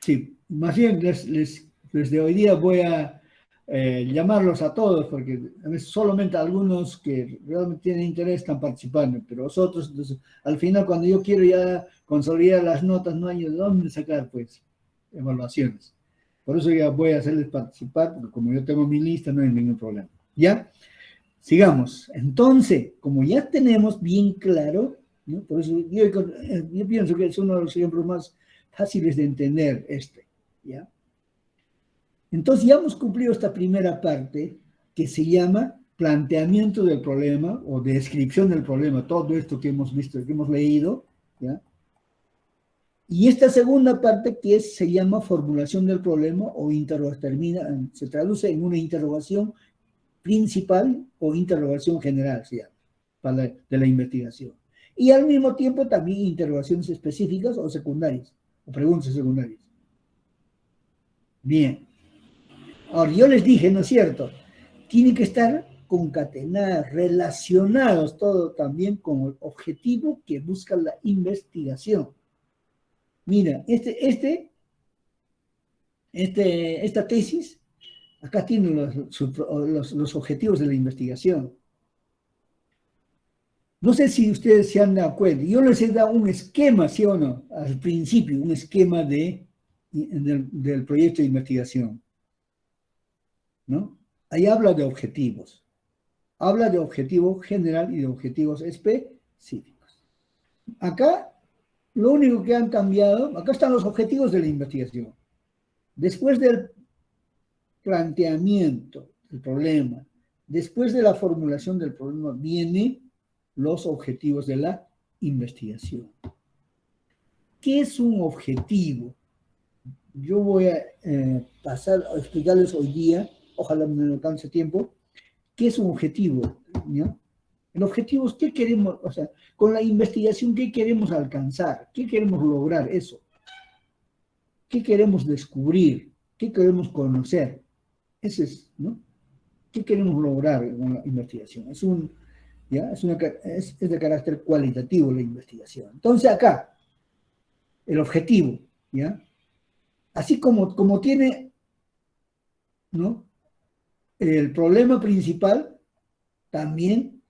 Sí, más bien desde hoy día voy a llamarlos a todos, porque a veces solamente algunos que realmente tienen interés están participando, pero los otros, entonces, al final cuando yo quiero ya consolidar las notas, no hay de dónde sacar, pues, evaluaciones. Por eso ya voy a hacerles participar, porque como yo tengo mi lista, no hay ningún problema. ¿Ya? Sigamos. Entonces, como ya tenemos bien claro, ¿no? Por eso yo pienso que es uno de los ejemplos más fáciles de entender ¿ya? Entonces ya hemos cumplido esta primera parte que se llama planteamiento del problema o descripción del problema, todo esto que hemos visto, que hemos leído, ¿ya? Y esta segunda parte que se llama formulación del problema o se traduce en una interrogación principal o interrogación general, se llama, de la investigación. Y al mismo tiempo también interrogaciones específicas o secundarias, o preguntas secundarias. Bien. Ahora, yo les dije, ¿no es cierto? Tienen que estar concatenados, relacionados todo también con el objetivo que busca la investigación. Mira, esta tesis, acá tiene los objetivos de la investigación. No sé si ustedes se han dado cuenta. Yo les he dado un esquema, ¿sí o no? Al principio, un esquema del proyecto de investigación, ¿no? Ahí habla de objetivos. Habla de objetivo general y de objetivos específicos. Acá, lo único que han cambiado, acá están los objetivos de la investigación. Después del planteamiento del problema, después de la formulación del problema, vienen los objetivos de la investigación. ¿Qué es un objetivo? Yo voy a pasar a explicarles hoy día ojalá me alcance tiempo, ¿qué es un objetivo? ¿Ya? El objetivo es qué queremos, o sea, con la investigación, ¿qué queremos alcanzar? ¿Qué queremos lograr? Eso. ¿Qué queremos descubrir? ¿Qué queremos conocer? Ese es, ¿no? ¿Qué queremos lograr con la investigación? ¿Ya? Es de carácter cualitativo la investigación. Entonces acá, el objetivo, ¿ya? Así como tiene, ¿no? El problema principal, también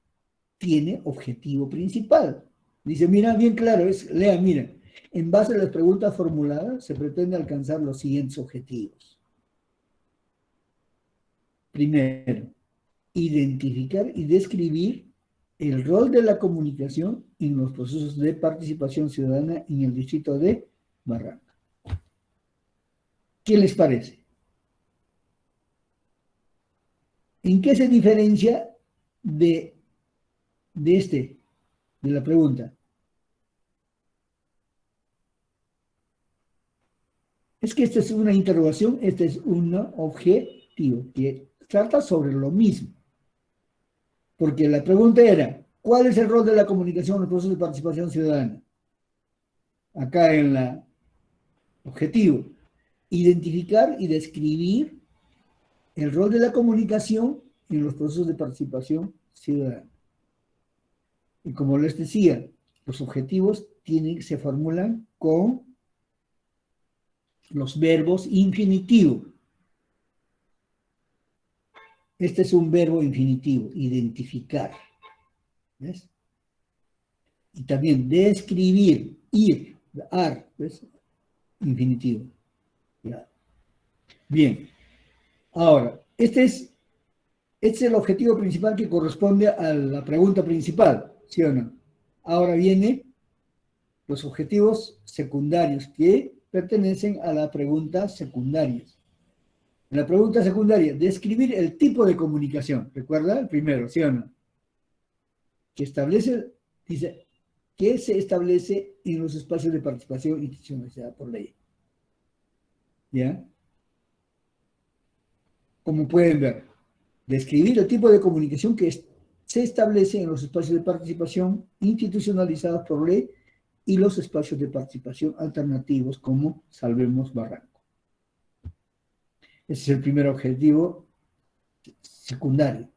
tiene objetivo principal. Dice, mira, bien claro, lea, mira, en base a las preguntas formuladas se pretende alcanzar los siguientes objetivos. Primero, identificar y describir el rol de la comunicación en los procesos de participación ciudadana en el distrito de Barranco. ¿Qué les parece? ¿En qué se diferencia de la pregunta? Es que esta es una interrogación, este es un objetivo que trata sobre lo mismo. Porque la pregunta era, ¿cuál es el rol de la comunicación en los procesos de participación ciudadana? Acá en la objetivo, identificar y describir el rol de la comunicación en los procesos de participación ciudadana. Y como les decía, los objetivos se formulan con los verbos infinitivos. Este es un verbo infinitivo, identificar. ¿Ves? Y también describir, ir, ¿ves? Infinitivo. ¿Ya? Bien. Ahora, este es el objetivo principal que corresponde a la pregunta principal, ¿sí o no? Ahora vienen los objetivos secundarios que pertenecen a la pregunta secundaria. En la pregunta secundaria, describir el tipo de comunicación. ¿Recuerda? El primero, ¿sí o no? Dice, que se establece en los espacios de participación institucionalizada por ley. ¿Ya? Como pueden ver, describir el tipo de comunicación que se establece en los espacios de participación institucionalizados por ley y los espacios de participación alternativos como Salvemos Barranco. Ese es el primer objetivo secundario.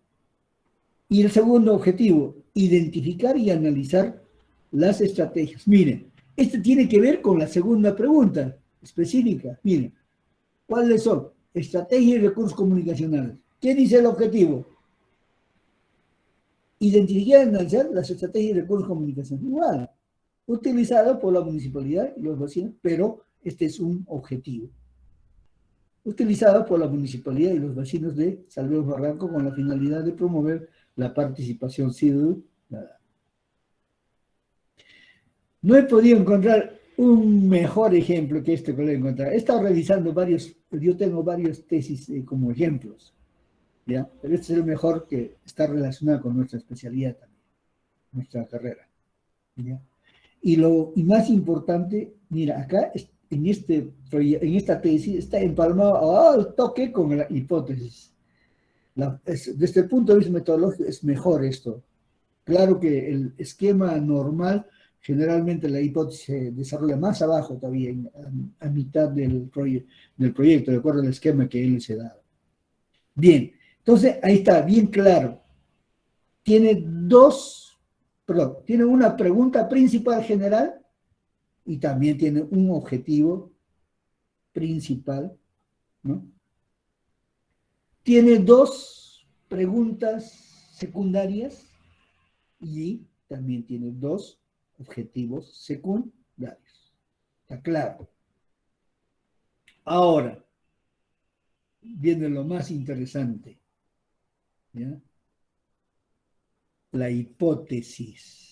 Y el segundo objetivo, identificar y analizar las estrategias. Miren, este tiene que ver con la segunda pregunta específica. Miren, ¿cuáles son? Estrategia y recursos comunicacionales. ¿Qué dice el objetivo? Identificar y analizar las estrategias y recursos comunicacionales. Igual, utilizado por la municipalidad y los vecinos, pero este es un objetivo. Utilizado por la municipalidad y los vecinos de Salvemos Barranco con la finalidad de promover la participación ciudadana. No he podido encontrar un mejor ejemplo que este que lo he encontrado. He estado revisando yo tengo varias tesis como ejemplos, ¿ya? Pero este es el mejor que está relacionado con nuestra especialidad también, nuestra carrera, ¿ya? Y más importante, mira, acá en esta tesis está empalmado al toque con la hipótesis. Desde el punto de vista metodológico es mejor esto. Claro que el esquema normal, generalmente la hipótesis se desarrolla más abajo todavía, a mitad del proyecto, de acuerdo al esquema que él se da. Bien, entonces ahí está, bien claro. Tiene una pregunta principal general y también tiene un objetivo principal, ¿no? Tiene dos preguntas secundarias y también tiene dos objetivos secundarios. ¿Está claro? Ahora, viene lo más interesante, ¿ya? La hipótesis.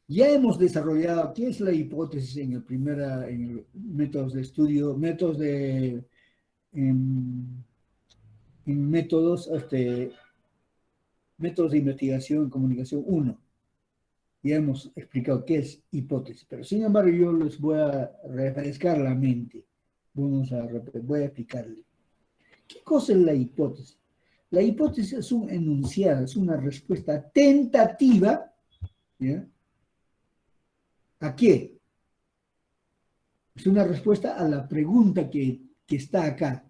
Ya hemos desarrollado, ¿qué es la hipótesis en métodos de estudio, métodos de investigación en comunicación 1? Ya hemos explicado qué es hipótesis, pero sin embargo yo les voy a refrescar la mente. Voy a explicarle. ¿Qué cosa es la hipótesis? La hipótesis es un enunciado, es una respuesta tentativa, ¿ya? ¿A qué? Es una respuesta a la pregunta que está acá.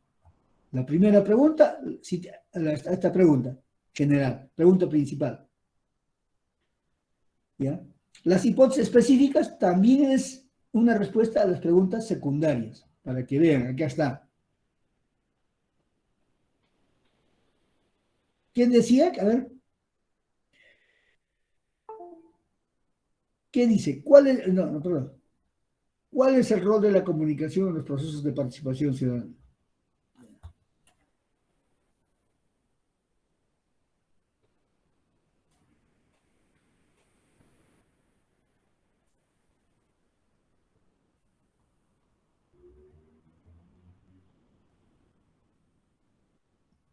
La primera pregunta, a esta pregunta general, pregunta principal. ¿Ya? Las hipótesis específicas también es una respuesta a las preguntas secundarias, para que vean, acá está. ¿Quién decía? A ver. ¿Qué dice? Perdón. ¿Cuál es el rol de la comunicación en los procesos de participación ciudadana?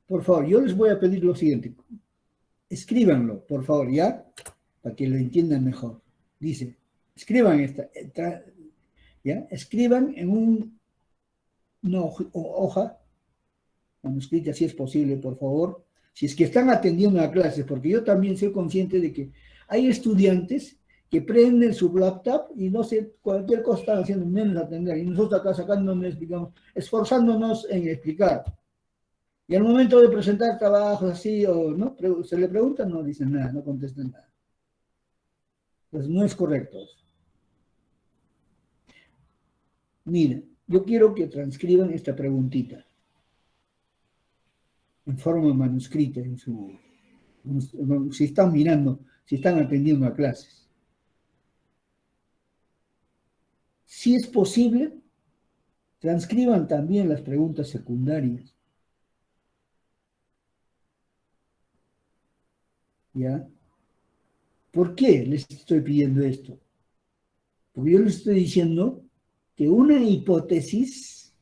Por favor, yo les voy a pedir lo siguiente. Escríbanlo, por favor, ¿ya? Para que lo entiendan mejor. Dice, escriban ¿ya? Escriban en una hoja manuscrita, si es posible, por favor, si es que están atendiendo a clases, porque yo también soy consciente de que hay estudiantes que prenden su laptop y no sé, cualquier cosa están haciendo menos atender, y nosotros acá sacándonos, digamos, esforzándonos en explicar. Y al momento de presentar trabajos así, o no, se le preguntan, no dicen nada, no contestan nada. Pues no es correcto eso. Miren, yo quiero que transcriban esta preguntita en forma manuscrita, si están mirando, si están atendiendo a clases. Si es posible, transcriban también las preguntas secundarias. ¿Ya? ¿Por qué les estoy pidiendo esto? Porque yo les estoy diciendo que una hipótesis,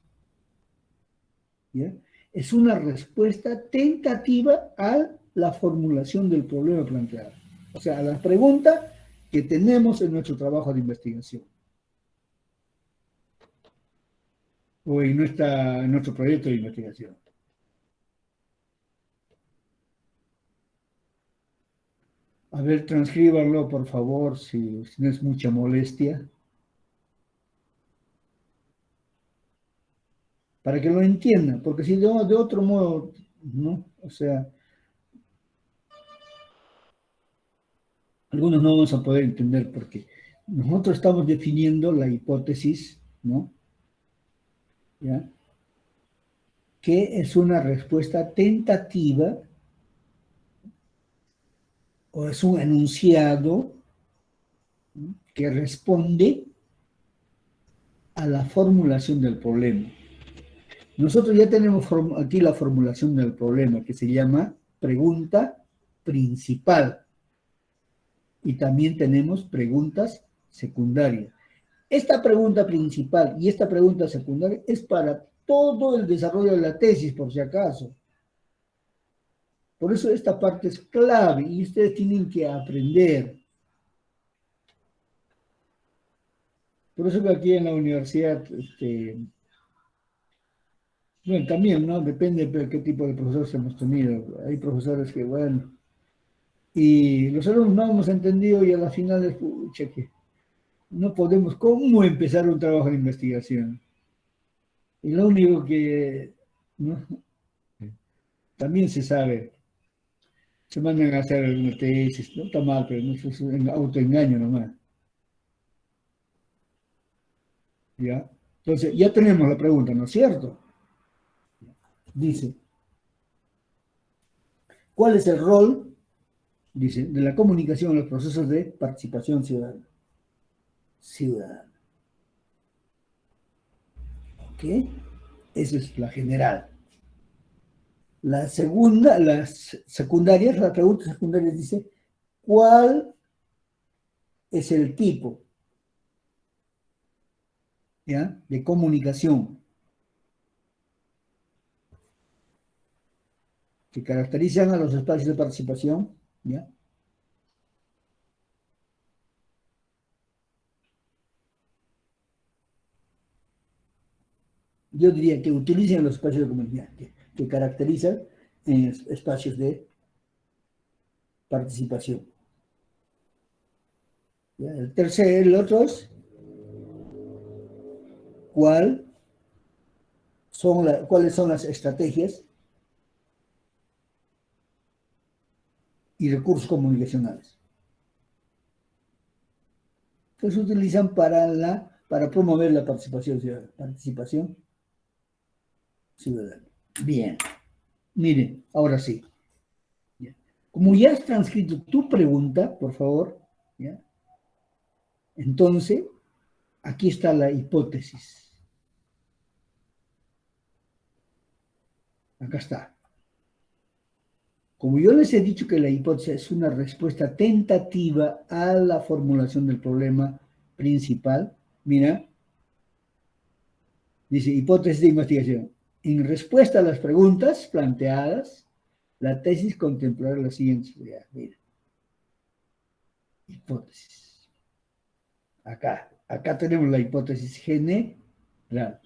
¿ya?, es una respuesta tentativa a la formulación del problema planteado. O sea, a la pregunta que tenemos en nuestro trabajo de investigación. O en nuestro proyecto de investigación. A ver, transcríbanlo, por favor, si no es mucha molestia. Para que lo entiendan, porque si de otro modo, ¿no? O sea, algunos no vamos a poder entender porque nosotros estamos definiendo la hipótesis, ¿no? ¿Ya? Que es una respuesta tentativa o es un enunciado, ¿no?, que responde a la formulación del problema. Nosotros ya tenemos aquí la formulación del problema, que se llama pregunta principal. Y también tenemos preguntas secundarias. Esta pregunta principal y esta pregunta secundaria es para todo el desarrollo de la tesis, por si acaso. Por eso esta parte es clave y ustedes tienen que aprender. Por eso que aquí en la universidad, bueno, también, ¿no? Depende de qué tipo de profesores hemos tenido. Hay profesores que, bueno, y los alumnos no hemos entendido y a la final es, pucha, que no podemos, ¿cómo empezar un trabajo de investigación? Y lo único que, ¿no?, también se sabe, se mandan a hacer una tesis, no está mal, pero no es un autoengaño nomás. ¿Ya? Entonces, ya tenemos la pregunta, ¿no es cierto? Dice, ¿cuál es el rol, dice, de la comunicación en los procesos de participación ciudadana? Ciudadana. ¿Ok? Esa es la general. Las secundarias, la pregunta secundaria dice, ¿cuál es el tipo, ¿ya?, de comunicación que caracterizan a los espacios de participación, ¿ya? Yo diría que utilicen los espacios de comunicación, que caracterizan espacios de participación. ¿Ya? El otro es cuáles son las estrategias y recursos comunicacionales que se utilizan para promover la participación ciudadana. Bien, miren, ahora sí. ¿Ya? Como ya has transcrito tu pregunta, por favor, ¿ya? Entonces, aquí está la hipótesis. Acá está. Como yo les he dicho que la hipótesis es una respuesta tentativa a la formulación del problema principal, mira, dice hipótesis de investigación. En respuesta a las preguntas planteadas, la tesis contemplará las siguientes ideas. Mira, hipótesis. Acá tenemos la hipótesis general.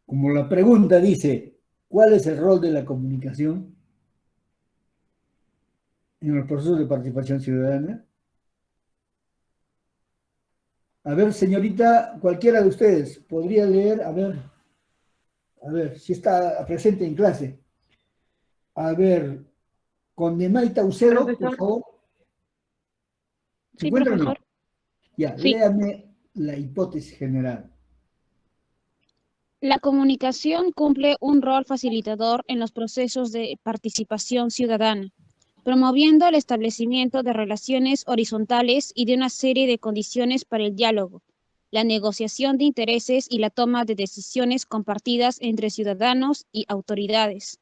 Como la pregunta dice, ¿cuál es el rol de la comunicación en el proceso de participación ciudadana? A ver, señorita, cualquiera de ustedes podría leer, a ver, si está presente en clase. A ver, con Nemaita Ucero, por Profesor. favor. ¿Se Sí, encuentra o no? profesor. Ya, Sí. léame la hipótesis general. La comunicación cumple un rol facilitador en los procesos de participación ciudadana, promoviendo el establecimiento de relaciones horizontales y de una serie de condiciones para el diálogo, la negociación de intereses y la toma de decisiones compartidas entre ciudadanos y autoridades,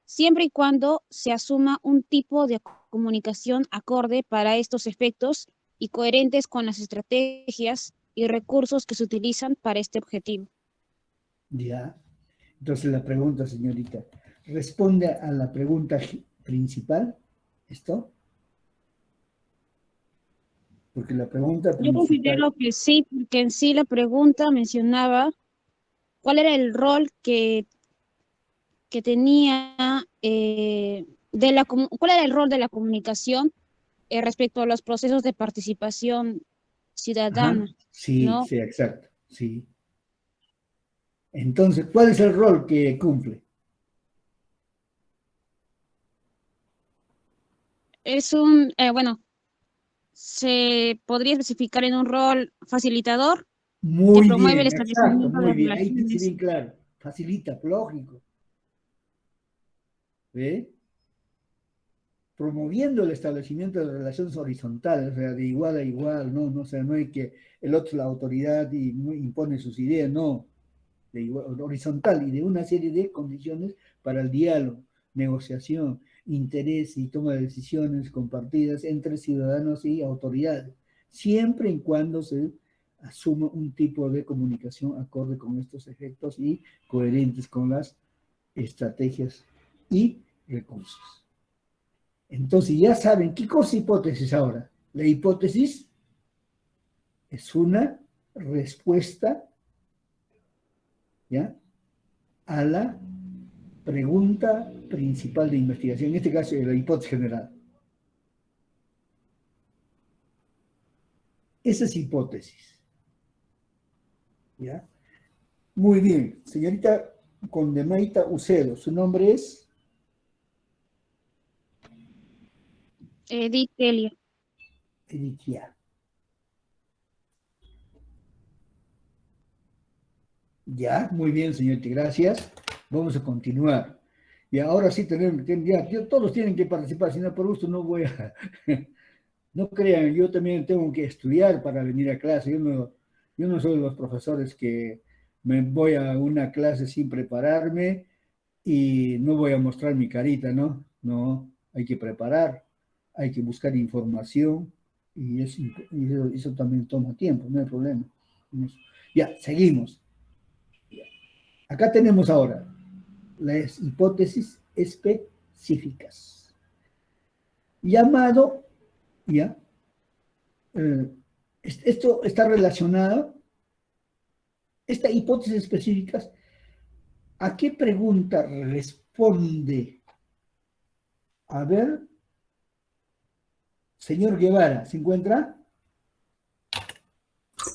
siempre y cuando se asuma un tipo de comunicación acorde para estos efectos y coherentes con las estrategias y recursos que se utilizan para este objetivo. Ya. Entonces la pregunta, señorita, ¿responde a la pregunta principal? ¿Esto? Porque la pregunta Yo principal... considero que sí, porque en sí la pregunta mencionaba cuál era el rol que tenía cuál era el rol de la comunicación respecto a los procesos de participación Ajá. ciudadana, Sí, ¿no? sí, exacto, sí. Entonces, ¿cuál es el rol que cumple? Es bueno, se podría especificar en un rol facilitador que Muy promueve el bien, exacto, establecimiento de muy bien. Ahí dice relaciones. bien claro. Facilita, lógico. ¿Ve? Promoviendo el establecimiento de relaciones horizontales, o sea, de igual a igual, no, o sea, no hay que el otro es la autoridad y impone sus ideas, no, de igual, horizontal y de una serie de condiciones para el diálogo, negociación, interés y toma de decisiones compartidas entre ciudadanos y autoridades, siempre y cuando se asuma un tipo de comunicación acorde con estos efectos y coherentes con las estrategias y recursos. Entonces ya saben, ¿qué cosa es hipótesis ahora? La hipótesis es una respuesta, ¿ya?, a la pregunta principal de investigación, en este caso la hipótesis general. Esa es hipótesis. ¿Ya? Muy bien, señorita Condemaita Ucedo, ¿su nombre es? Edith Elia. Editia. Ya, muy bien, señorita, gracias. Vamos a continuar. Y ahora sí tenemos, todos tienen que participar, si no por gusto no voy a... No crean, yo también tengo que estudiar para venir a clase. Yo no soy de los profesores que me voy a una clase sin prepararme y no voy a mostrar mi carita, ¿no? No, hay que preparar, hay que buscar información y eso también toma tiempo, no hay problema. Ya, seguimos. Acá tenemos ahora las hipótesis específicas. llamado, ¿ya? Esto está relacionado, esta hipótesis específica, ¿a qué pregunta responde? A ver, señor Guevara, ¿se encuentra?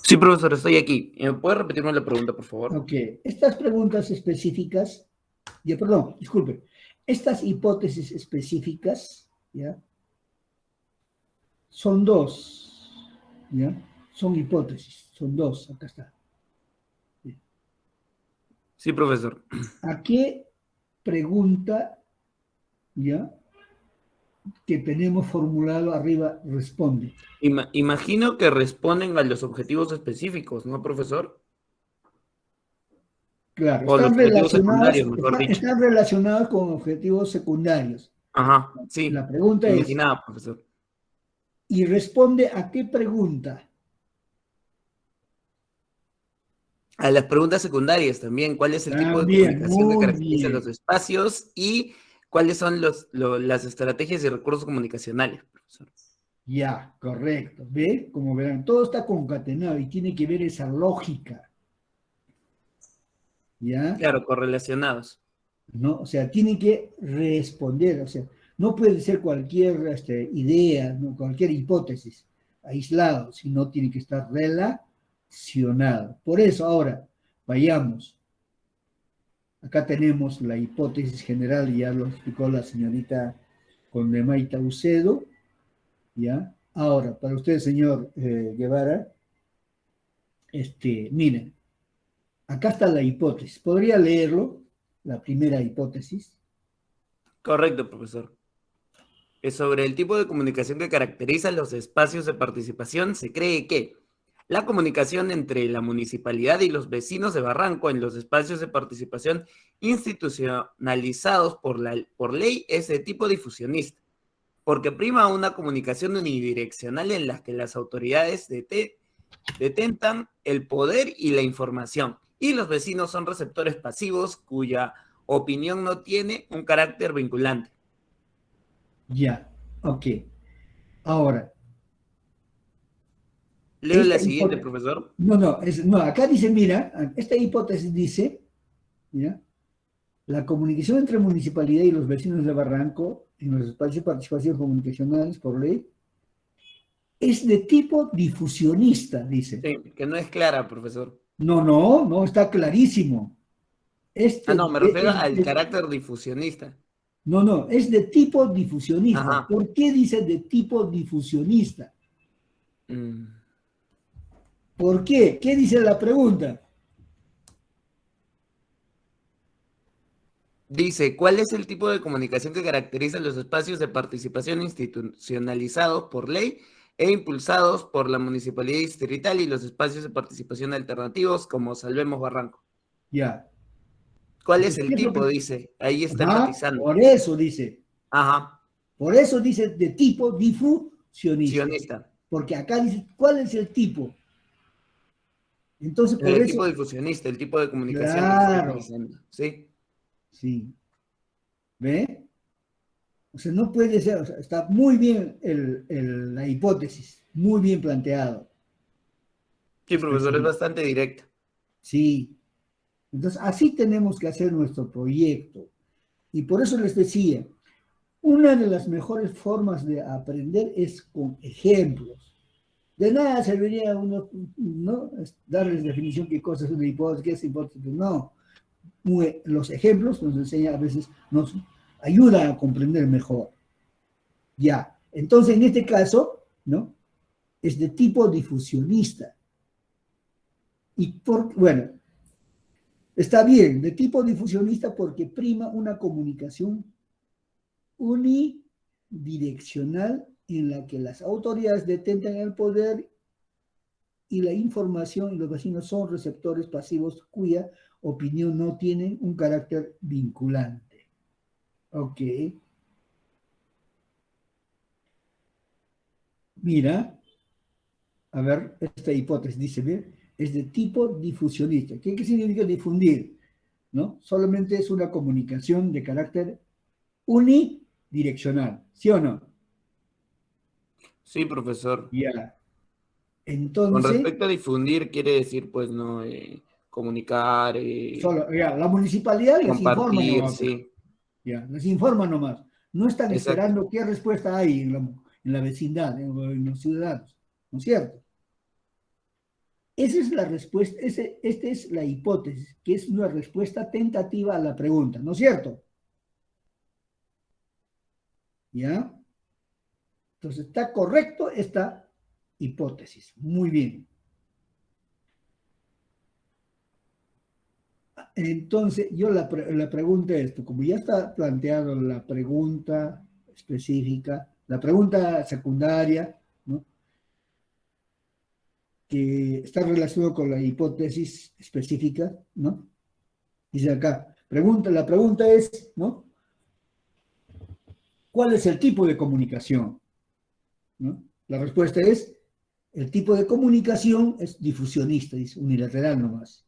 Sí, profesor, estoy aquí. ¿Puede repetirme la pregunta, por favor? Ok, estas preguntas específicas, ya, perdón, disculpe, estas hipótesis específicas, ¿ya? Son dos, ¿ya? Son hipótesis, son dos, acá está. Sí, profesor. ¿A qué pregunta, ya, que tenemos formulado arriba responde? Imagino que responden a los objetivos específicos, ¿no, profesor? Claro, O los objetivos secundarios, mejor dicho. están relacionados con objetivos secundarios. Ajá, sí. La pregunta Me es, imaginaba, profesor. ¿y responde a qué pregunta? A las preguntas secundarias también, ¿cuál es el tipo de También, comunicación que muy caracteriza los bien. espacios y cuáles son las estrategias y recursos comunicacionales, profesor? Ya, correcto. ¿Ve? Como verán, todo está concatenado y tiene que ver esa lógica. ¿Ya? Claro, correlacionados. ¿No? O sea, tiene que responder. O sea, no puede ser cualquier idea, ¿no? Cualquier hipótesis aislado, sino tiene que estar relacionado. Por eso, ahora, vayamos. Acá tenemos la hipótesis general, ya lo explicó la señorita Condemaita Ucedo. ¿Ya? Ahora, para usted, señor Guevara, miren, acá está la hipótesis. ¿Podría leerlo? La primera hipótesis. Correcto, profesor. Sobre el tipo de comunicación que caracteriza los espacios de participación, se cree que la comunicación entre la municipalidad y los vecinos de Barranco en los espacios de participación institucionalizados por ley es de tipo difusionista, porque prima una comunicación unidireccional en la que las autoridades detentan el poder y la información, y los vecinos son receptores pasivos cuya opinión no tiene un carácter vinculante. Ya, ok. Ahora. Leo la siguiente, profesor. No, acá dice, mira, esta hipótesis dice, mira, la comunicación entre municipalidad y los vecinos de Barranco en los espacios de participación comunicacionales por ley es de tipo difusionista, dice. Sí, que no es clara, profesor. No, está clarísimo. No, me refiero al carácter difusionista. No, es de tipo difusionista. Ajá. ¿Por qué dice de tipo difusionista? ¿Por qué? ¿Qué dice la pregunta? Dice, ¿cuál es el tipo de comunicación que caracteriza los espacios de participación institucionalizados por ley e impulsados por la municipalidad distrital y los espacios de participación alternativos como Salvemos Barranco? Ya. ¿Cuál es el tipo? Dice, ahí está enfatizando. Por eso dice. Ajá. Por eso dice de tipo difusionista. Porque acá dice, ¿cuál es el tipo? Entonces, por el eso... tipo difusionista, el tipo de comunicación. Claro. Sí. Sí. ¿Ve? O sea, no puede ser, o sea, está muy bien la hipótesis, muy bien planteado. Sí, profesor, es bastante directo. Sí. Entonces, así tenemos que hacer nuestro proyecto. Y por eso les decía, una de las mejores formas de aprender es con ejemplos. De nada serviría a uno, ¿no?, darles definición qué cosa es una hipótesis, qué es hipótesis. No. Los ejemplos nos enseñan, a veces nos ayudan a comprender mejor. Ya. Entonces, en este caso, ¿no?, es de tipo difusionista. Y bueno, está bien, de tipo difusionista porque prima una comunicación unidireccional en la que las autoridades detentan el poder y la información y los vecinos son receptores pasivos cuya opinión no tiene un carácter vinculante. Ok. Mira, a ver, esta hipótesis dice, bien, es de tipo difusionista. ¿Qué significa difundir? ¿No? Solamente es una comunicación de carácter unidireccional, ¿sí o no? Sí, profesor. Ya. Con Entonces, respecto a difundir, quiere decir, pues, no, comunicar, solo, ya, la municipalidad les informa compartir, nomás, pues. sí. Ya, les informa nomás. No están Exacto. esperando qué respuesta hay en la vecindad, en los ciudadanos, ¿no es cierto? Esa es la respuesta, esta es la hipótesis, que es una respuesta tentativa a la pregunta, ¿no es cierto? ¿Ya? Entonces, está correcto esta hipótesis. Muy bien. Entonces, yo la pregunta es esto, como ya está planteado la pregunta específica, la pregunta secundaria, ¿no? Que está relacionado con la hipótesis específica, ¿no? Dice acá, la pregunta es, ¿no? ¿Cuál es el tipo de comunicación? ¿No? La respuesta es, el tipo de comunicación es difusionista, dice, unilateral nomás.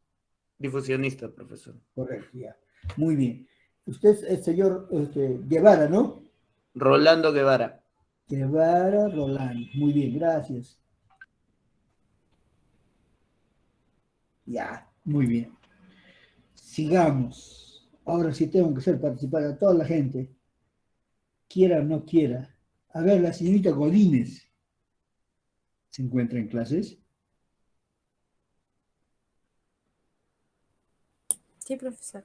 Difusionista, profesor. Correcto, ya. Muy bien. Usted es el señor Guevara, ¿no? Rolando Guevara. Guevara Rolando. Muy bien, gracias. Ya, muy bien. Sigamos. Ahora sí tengo que hacer participar a toda la gente, quiera o no quiera. A ver, la señorita Godínez se encuentra en clases. Sí, profesor.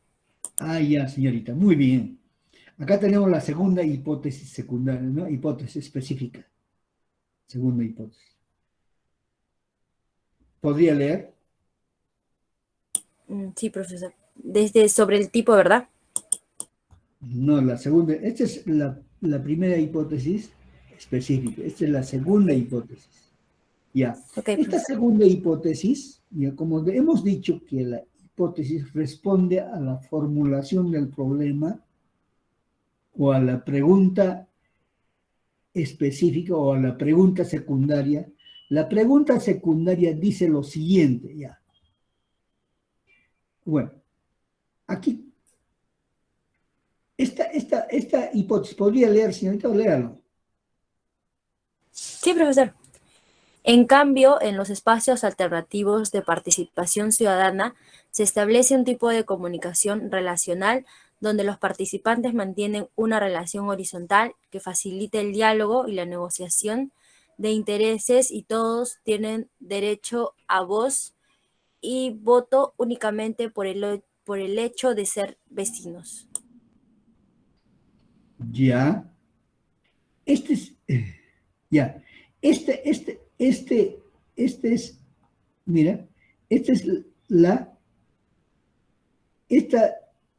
Ah, ya, señorita, muy bien. Acá tenemos la segunda hipótesis secundaria, ¿no? Hipótesis específica. Segunda hipótesis. ¿Podría leer? Sí, profesor. Desde sobre el tipo, ¿verdad? No, la segunda. Esta es la primera hipótesis específica. Esta es la segunda hipótesis. Ya. Ok, Esta profesor. segunda hipótesis, ya, como hemos dicho que la hipótesis responde a la formulación del problema o a la pregunta específica o a la pregunta secundaria. La pregunta secundaria dice lo siguiente, ya. Bueno, aquí, esta hipótesis, ¿podría leer, señorita, o léalo? Sí, profesor. En cambio, en los espacios alternativos de participación ciudadana se establece un tipo de comunicación relacional donde los participantes mantienen una relación horizontal que facilita el diálogo y la negociación de intereses y todos tienen derecho a voz y voto únicamente por el hecho de ser vecinos. Ya. Este es, ya. Este es, mira, esta es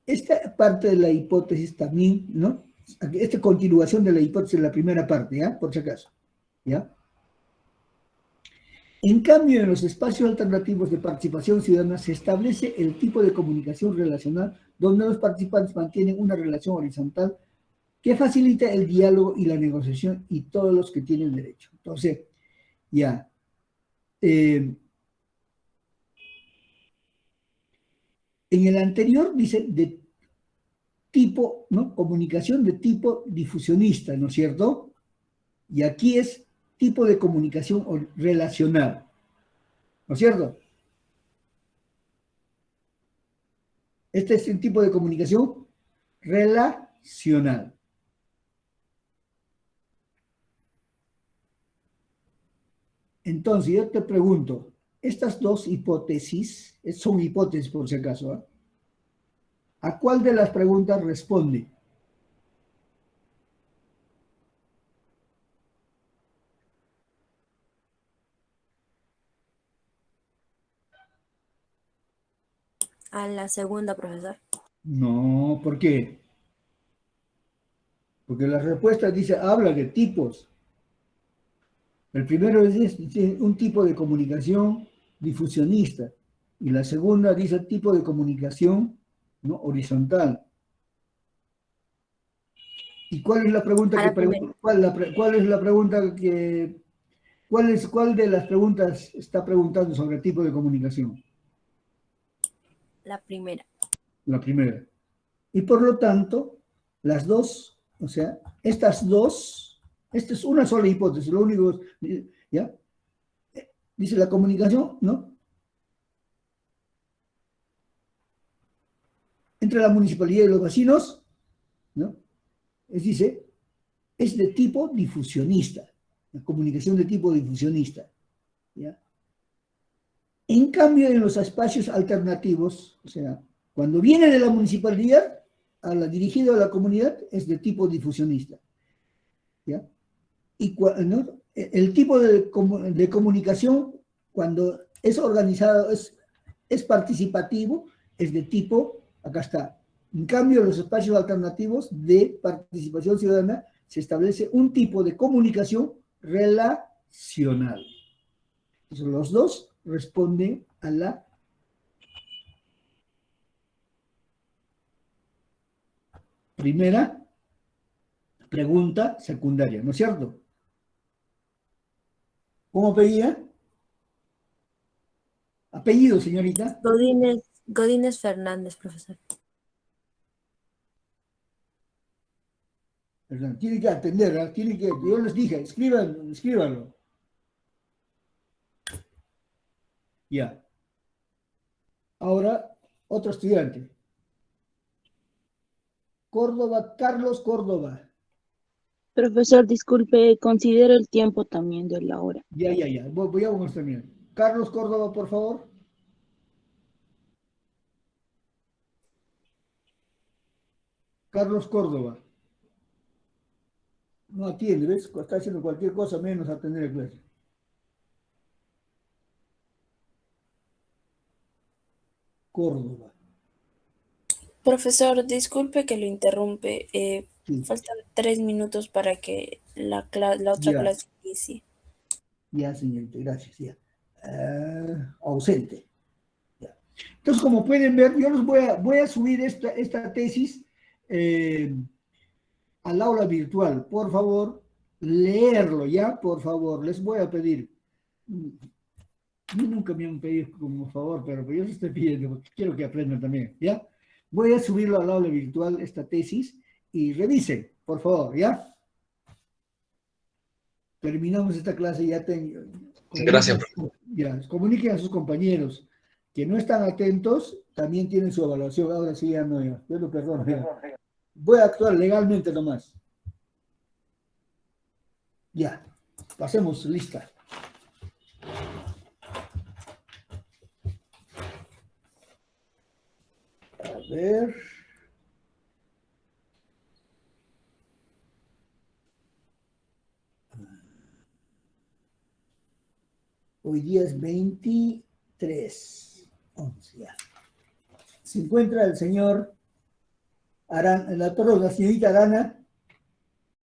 esta parte de la hipótesis también, ¿no? Esta continuación de la hipótesis de la primera parte, ¿ya? Por si acaso, ¿ya? En cambio, en los espacios alternativos de participación ciudadana se establece el tipo de comunicación relacional donde los participantes mantienen una relación horizontal que facilita el diálogo y la negociación y todos los que tienen derecho. Entonces, ya. En el anterior dice de tipo, ¿no? Comunicación de tipo difusionista, ¿no es cierto? Y aquí es tipo de comunicación relacional, ¿no es cierto? Este es el tipo de comunicación relacional. Entonces, yo te pregunto, estas dos hipótesis, son hipótesis por si acaso, ¿eh? ¿A cuál de las preguntas responde? A la segunda, profesor. No, ¿por qué? Porque la respuesta dice, habla de tipos. El primero es un tipo de comunicación difusionista y la segunda dice tipo de comunicación, ¿no? Horizontal. ¿Y cuál es la pregunta A que la primera. cuál es la pregunta que cuál de las preguntas está preguntando sobre el tipo de comunicación? La primera. La primera. Y por lo tanto, las dos, o sea, estas dos Esta es una sola hipótesis, lo único, ¿ya? Dice la comunicación, ¿no? Entre la municipalidad y los vecinos, ¿no? Dice, es de tipo difusionista, la comunicación de tipo difusionista, ¿ya? En cambio, en los espacios alternativos, o sea, cuando viene de la municipalidad, dirigido a la comunidad, es de tipo difusionista, ¿ya? Y ¿no? El tipo de comunicación, cuando es organizado, es participativo, es de tipo, acá está. En cambio, en los espacios alternativos de participación ciudadana se establece un tipo de comunicación relacional. Entonces, los dos responden a la primera pregunta secundaria, ¿no es cierto? ¿Cómo pedía? Apellido, señorita. Godínez Fernández, profesor. Perdón, tiene que atender, ¿eh? Yo les dije, escríbanlo. Ya. Ahora, otro estudiante. Córdoba, Carlos Córdoba. Profesor, disculpe, considero el tiempo también de la hora. Ya. Voy a terminar. Carlos Córdoba, por favor. Carlos Córdoba. No atiende, ¿ves? Está haciendo cualquier cosa menos atender a clase. Córdoba. Profesor, disculpe que lo interrumpe. Sí. Faltan 3 minutos para que la otra Ya. clase inicie. Ya, señorita, gracias. Ya. Ausente. Ya. Entonces, como pueden ver, yo los voy a subir esta tesis al aula virtual. Por favor, leerlo, ¿ya? Por favor, les voy a pedir. Nunca me han pedido como favor, pero yo les estoy pidiendo porque quiero que aprendan también, ¿ya? Voy a subirlo al aula virtual, esta tesis, y revisen, por favor, ¿ya? Terminamos esta clase, ya Gracias, ya, comuniquen a sus compañeros que no están atentos, también tienen su evaluación. Ahora sí, ya no, yo lo perdono. Ya. Voy a actuar legalmente nomás. Ya, pasemos lista. A ver. Hoy día es 23. 11 ya. Se encuentra el señor la señorita Arana.